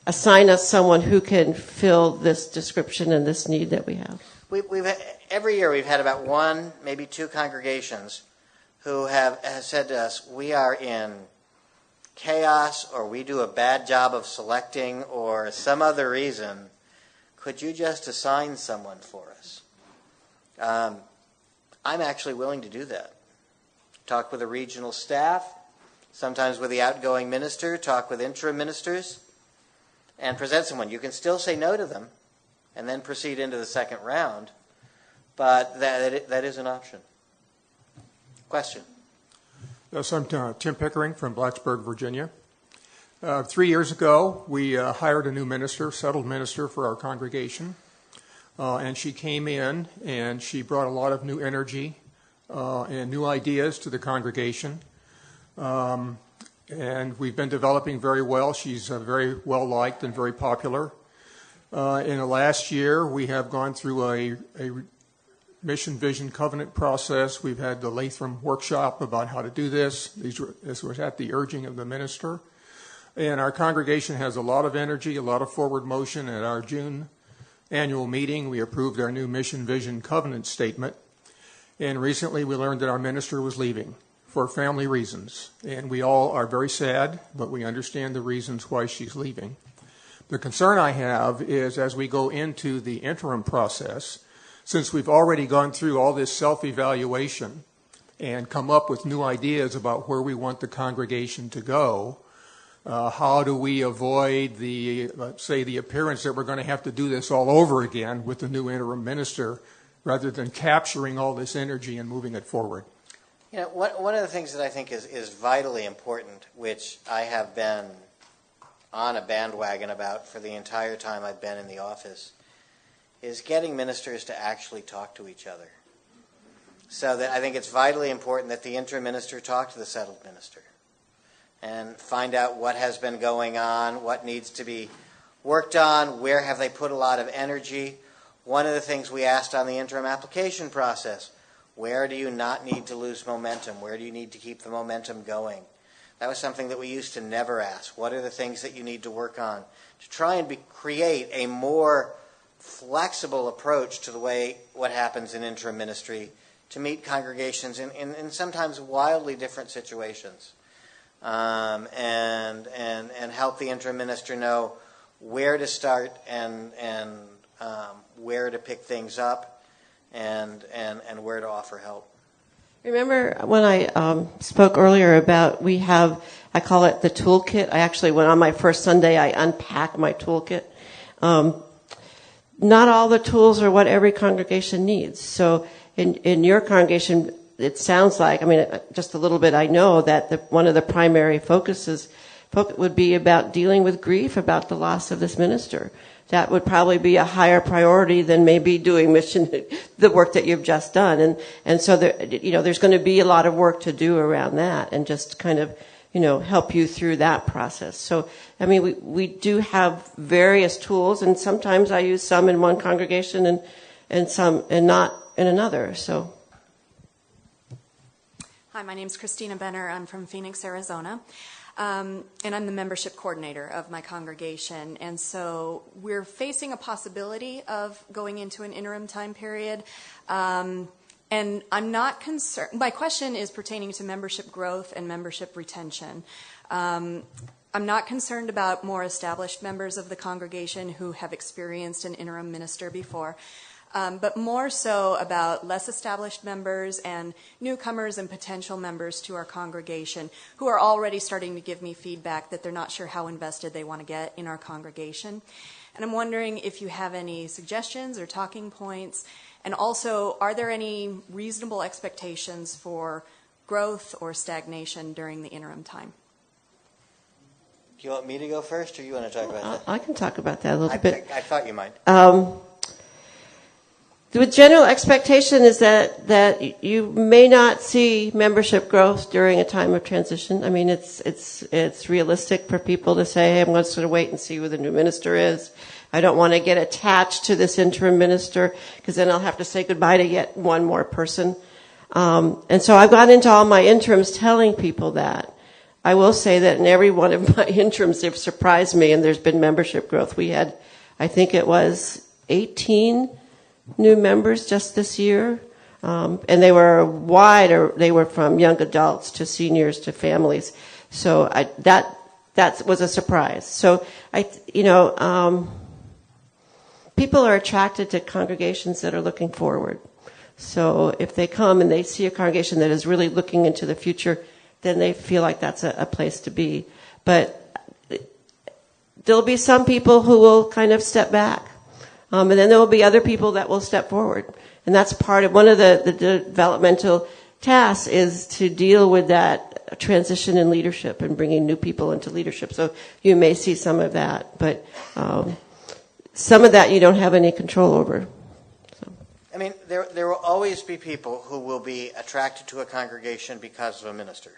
assign us someone who can fill this description and this need that we have? Every year we've had about 1, maybe 2 congregations who have said to us, we are in chaos, or we do a bad job of selecting, or some other reason. Could you just assign someone for us? I'm actually willing to do that. Talk with the regional staff, sometimes with the outgoing minister, talk with interim ministers, and present someone. You can still say no to them and then proceed into the second round, but that is an option. Question? Yes, I'm Tim Pickering from Blacksburg, Virginia. 3 years ago, we hired a new minister, settled minister for our congregation, and she came in and she brought a lot of new energy and new ideas to the congregation, and we've been developing very well. She's very well liked and very popular. In the last year, we have gone through a mission, vision, covenant process. We've had the Latham workshop about how to do this. This was at the urging of the minister. And our congregation has a lot of energy, a lot of forward motion. At our June annual meeting, we approved our new mission, vision, covenant statement. And recently we learned that our minister was leaving for family reasons. And we all are very sad, but we understand the reasons why she's leaving. The concern I have is as we go into the interim process, since we've already gone through all this self-evaluation and come up with new ideas about where we want the congregation to go, how do we avoid let's say, the appearance that we're going to have to do this all over again with the new interim minister, rather than capturing all this energy and moving it forward? One of the things that I think is vitally important, which I have been on a bandwagon about for the entire time I've been in the office, is getting ministers to actually talk to each other. So that I think it's vitally important that the interim minister talk to the settled minister and find out what has been going on, what needs to be worked on, where have they put a lot of energy. One of the things we asked on the interim application process, where do you not need to lose momentum? Where do you need to keep the momentum going? That was something that we used to never ask. What are the things that you need to work on to try and create a more flexible approach to the way what happens in interim ministry to meet congregations in sometimes wildly different situations, and help the interim minister know where to start and where to pick things up and where to offer help. Remember when I spoke earlier about I call it the toolkit. I actually, when on my first Sunday, I unpacked my toolkit. Not all the tools are what every congregation needs. So in your congregation, it sounds like, just a little bit, I know that one of the primary focuses would be about dealing with grief about the loss of this minister. That would probably be a higher priority than maybe doing the work that you've just done. And so there's going to be a lot of work to do around that and just kind of, help you through that process. So, we do have various tools, and sometimes I use some in one congregation and and not in another. So. Hi, my name's Christina Benner. I'm from Phoenix, Arizona. And I'm the membership coordinator of my congregation. And so we're facing a possibility of going into an interim time period. And I'm not concerned. My question is pertaining to membership growth and membership retention. I'm not concerned about more established members of the congregation who have experienced an interim minister before. But more so about less established members and newcomers and potential members to our congregation who are already starting to give me feedback that they're not sure how invested they want to get in our congregation. And I'm wondering if you have any suggestions or talking points, and also, are there any reasonable expectations for growth or stagnation during the interim time? Do you want me to go first, or you want to talk about that? I can talk about that a little bit. I thought you might. The general expectation is that you may not see membership growth during a time of transition. I mean, it's realistic for people to say, hey, I'm going to sort of wait and see who the new minister is. I don't want to get attached to this interim minister because then I'll have to say goodbye to yet one more person. And so I've gone into all my interims telling people that. I will say that in every one of my interims, they've surprised me, and there's been membership growth. We had, I think it was 18 new members just this year, and they were they were from young adults to seniors to families. So that was a surprise. So people are attracted to congregations that are looking forward. So if they come and they see a congregation that is really looking into the future, then they feel like that's a place to be. But there'll be some people who will kind of step back. And then there will be other people that will step forward. And that's part of one of the developmental tasks is to deal with that transition in leadership and bringing new people into leadership. So you may see some of that, but some of that you don't have any control over. So. I mean, there will always be people who will be attracted to a congregation because of a minister.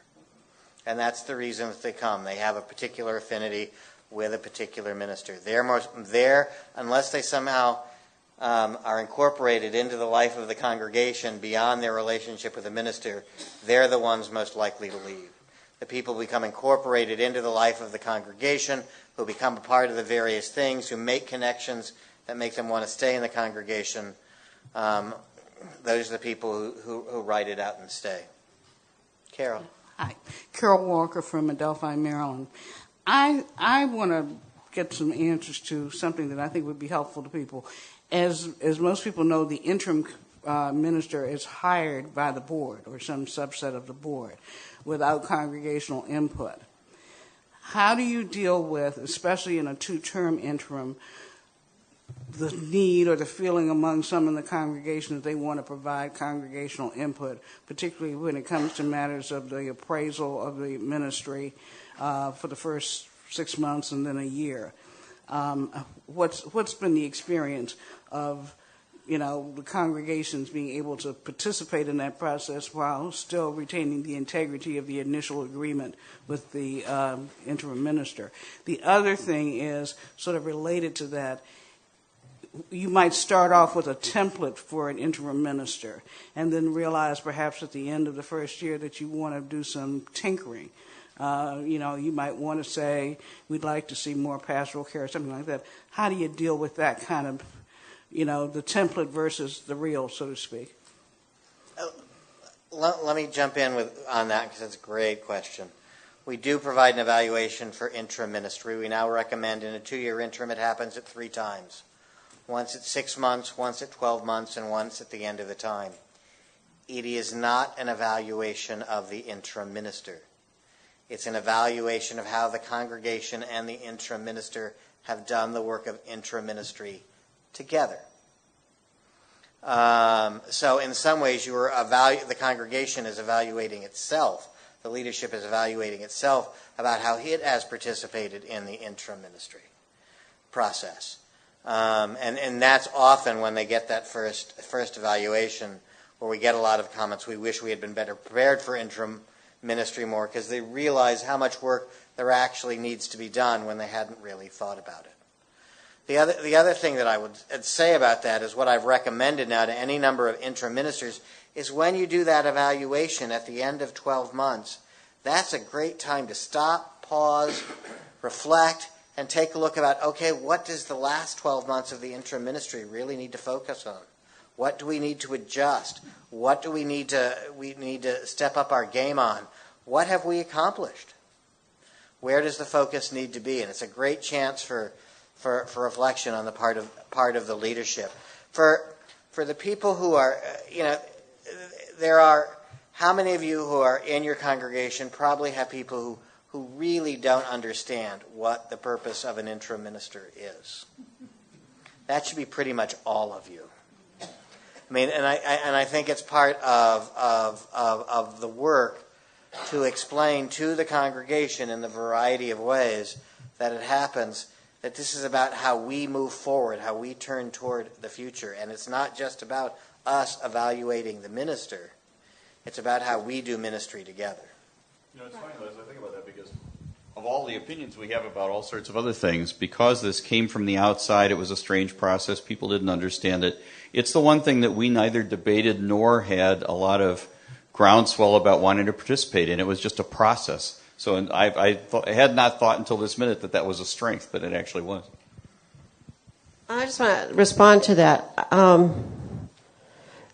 And that's the reason that they come. They have a particular affinity with a particular minister. They're unless they somehow are incorporated into the life of the congregation beyond their relationship with the minister, they're the ones most likely to leave. The people who become incorporated into the life of the congregation, who become a part of the various things, who make connections that make them want to stay in the congregation, those are the people who write it out and stay. Carol. Hi. Carol Walker from Adelphi, Maryland. I want to get some answers to something that I think would be helpful to people. As most people know, the interim minister is hired by the board or some subset of the board without congregational input. How do you deal with, especially in a two-term interim, the need or the feeling among some in the congregation that they want to provide congregational input, particularly when it comes to matters of the appraisal of the ministry for the first 6 months and then a year? What's been the experience of the congregations being able to participate in that process while still retaining the integrity of the initial agreement with the interim minister? The other thing is sort of related to that. You might start off with a template for an interim minister and then realize perhaps at the end of the first year that you want to do some tinkering. You might want to say, we'd like to see more pastoral care or something like that. How do you deal with that kind of, the template versus the real, so to speak? Let me jump in on that because it's a great question. We do provide an evaluation for interim ministry. We now recommend in a 2-year interim it happens at 3 times. Once at 6 months, once at 12 months, and once at the end of the time. It is not an evaluation of the interim minister. It's an evaluation of how the congregation and the interim minister have done the work of interim ministry together. So in some ways, the congregation is evaluating itself. The leadership is evaluating itself about how it has participated in the interim ministry process. And that's often when they get that first evaluation where we get a lot of comments, we wish we had been better prepared for interim ministry more, because they realize how much work there actually needs to be done when they hadn't really thought about it. The other thing that I would say about that is what I've recommended now to any number of interim ministers is when you do that evaluation at the end of 12 months, that's a great time to stop, pause, reflect, and take a look about, okay, what does the last 12 months of the interim ministry really need to focus on? What do we need to adjust? What do we need to step up our game on? What have we accomplished? Where does the focus need to be? And it's a great chance for reflection on the part of the leadership. For the people who are, there are, how many of you who are in your congregation probably have people who really don't understand what the purpose of an interim minister is? That should be pretty much all of you. I mean, and I think it's part of the work to explain to the congregation in the variety of ways that it happens, that this is about how we move forward, how we turn toward the future. And it's not just about us evaluating the minister. It's about how we do ministry together. It's funny, Liz, I think about that because of all the opinions we have about all sorts of other things, because this came from the outside, it was a strange process, people didn't understand it. It's the one thing that we neither debated nor had a lot of groundswell about wanting to participate in. It was just a process. So I had not thought until this minute that was a strength, but it actually was. I just want to respond to that.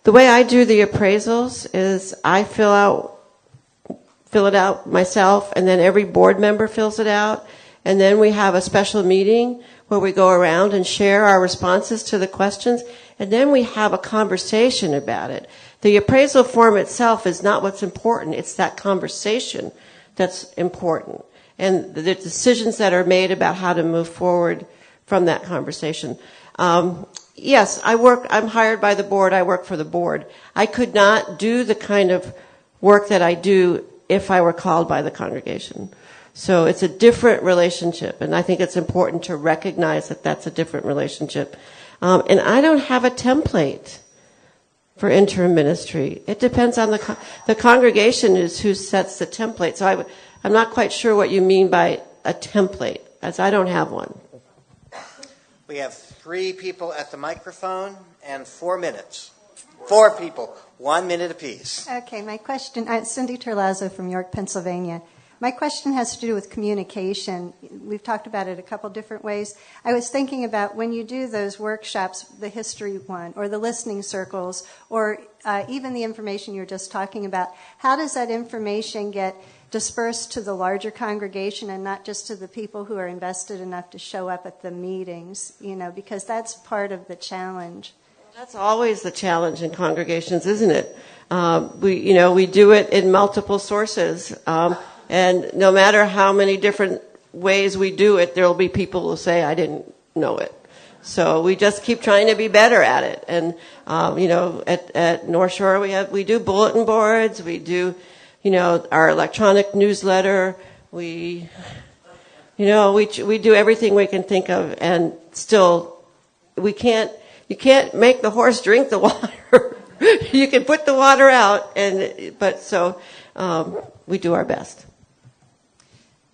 The way I do the appraisals is I fill it out myself, and then every board member fills it out, and then we have a special meeting where we go around and share our responses to the questions, and then we have a conversation about it. The appraisal form itself is not what's important. It's that conversation that's important, and the decisions that are made about how to move forward from that conversation. Yes, I'm hired by the board. I work for the board. I could not do the kind of work that I do if I were called by the congregation. So it's a different relationship, and I think it's important to recognize that that's a different relationship. And I don't have a template for interim ministry. It depends on the congregation is who sets the template. So I'm not quite sure what you mean by a template, as I don't have one. We have 3 people at the microphone and 4 minutes. 4 people, 1 minute apiece. Okay, my question, Cindy Terlazzo from York, Pennsylvania. My question has to do with communication. We've talked about it a couple different ways. I was thinking about when you do those workshops, the history one, or the listening circles, or even the information you're just talking about, how does that information get dispersed to the larger congregation and not just to the people who are invested enough to show up at the meetings, because that's part of the challenge. That's always the challenge in congregations, isn't it? We do it in multiple sources. And no matter how many different ways we do it, there will be people who say, I didn't know it. So we just keep trying to be better at it. And, at North Shore, we do bulletin boards. We do, our electronic newsletter. We do everything we can think of. And still, you can't make the horse drink the water. You can put the water out. So we do our best.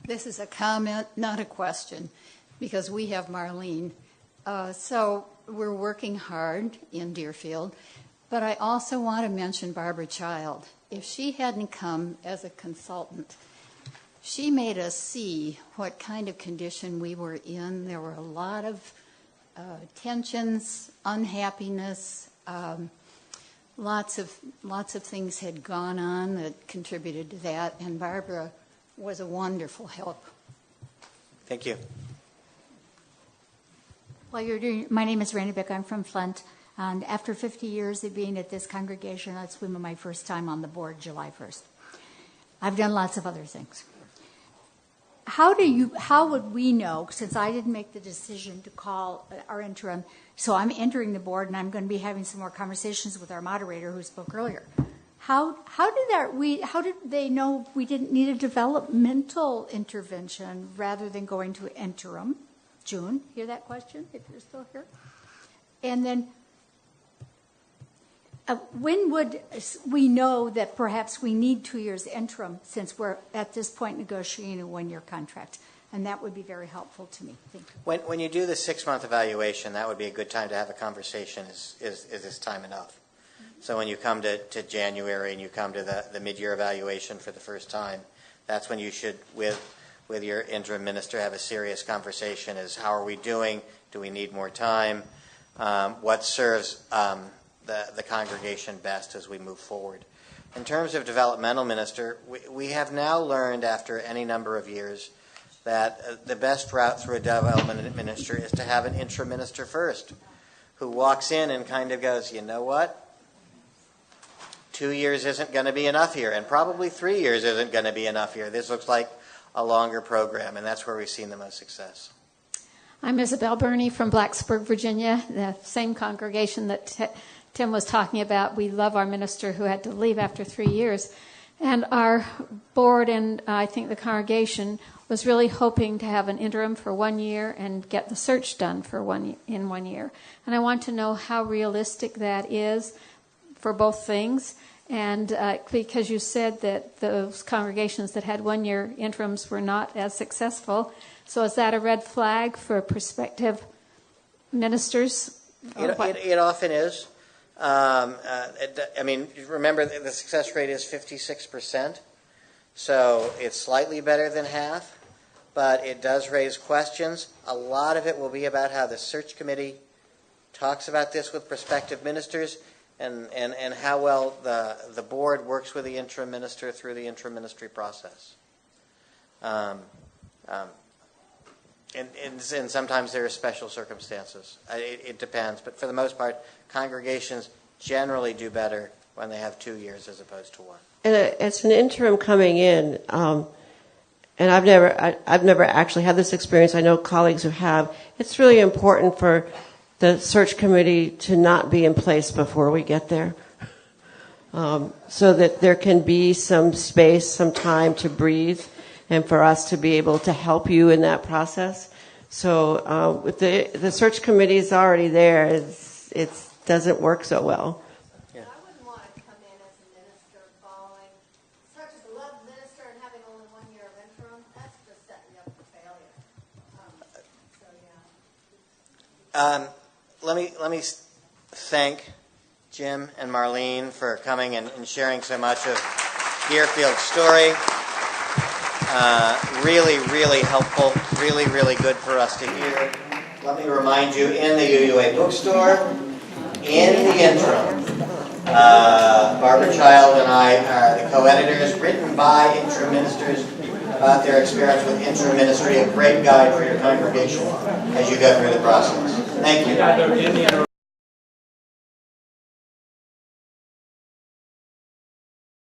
This is a comment, not a question, because we have Marlene. So we're working hard in Deerfield, but I also want to mention Barbara Child. If she hadn't come as a consultant, she made us see what kind of condition we were in. There were a lot of tensions, unhappiness, lots of things had gone on that contributed to that, and Barbara was a wonderful help. Thank you. My name is Randy Bick. I'm from Flint. And after 50 years of being at this congregation, that's been my first time on the board, July 1st. I've done lots of other things. How would we know, since I didn't make the decision to call our interim, so I'm entering the board and I'm going to be having some more conversations with our moderator who spoke earlier. How did they know we didn't need a developmental intervention rather than going to interim? June, hear that question, if you're still here? And then when would we know that perhaps we need 2 years interim since we're at this point negotiating a 1-year contract? and that would be very helpful to me. Thank you. When you do the 6-month evaluation, that would be a good time to have a conversation. Is this time enough? So when you come to January and you come to the mid-year evaluation for the first time, that's when you should, with your interim minister, have a serious conversation. Is how are we doing? Do we need more time? What serves the congregation best as we move forward? In terms of developmental minister, we have now learned after any number of years that the best route through a development minister is to have an interim minister first, who walks in and kind of goes, you know what? 2 years isn't going to be enough here, and probably 3 years isn't going to be enough here. This looks like a longer program, and that's where we've seen the most success. I'm Isabel Burney from Blacksburg, Virginia, the same congregation that Tim was talking about. We love our minister who had to leave after 3 years. And our board and I think the congregation was really hoping to have an interim for 1 year and get the search done for 1 year. And I want to know how realistic that is for both things. And because you said that those congregations that had 1 year interims were not as successful. So is that a red flag for prospective ministers? It often is. Remember the success rate is 56%. So it's slightly better than half, but it does raise questions. A lot of it will be about how the search committee talks about this with prospective ministers, and how well the board works with the interim minister through the interim ministry process. And sometimes there are special circumstances. It depends, but for the most part, congregations generally do better when they have 2 years as opposed to 1. And as an interim coming in, and I've never actually had this experience. I know colleagues who have. It's really important for the search committee to not be in place before we get there, so that there can be some space, some time to breathe, and for us to be able to help you in that process. So with the search committee is already there, it doesn't work so well. I wouldn't want to come in as a minister following such a beloved minister and having only 1 year of interim. That's just setting you up for failure. Let me thank Jim and Marlene for coming and sharing so much of Deerfield's story. Really, really helpful. Really, really good for us to hear. Let me remind you, in the UUA bookstore, in the interim, Barbara Child and I are the co-editors, written by interim ministers about their experience with interim ministry, a great guide for your congregation as you go through the process. Thank you.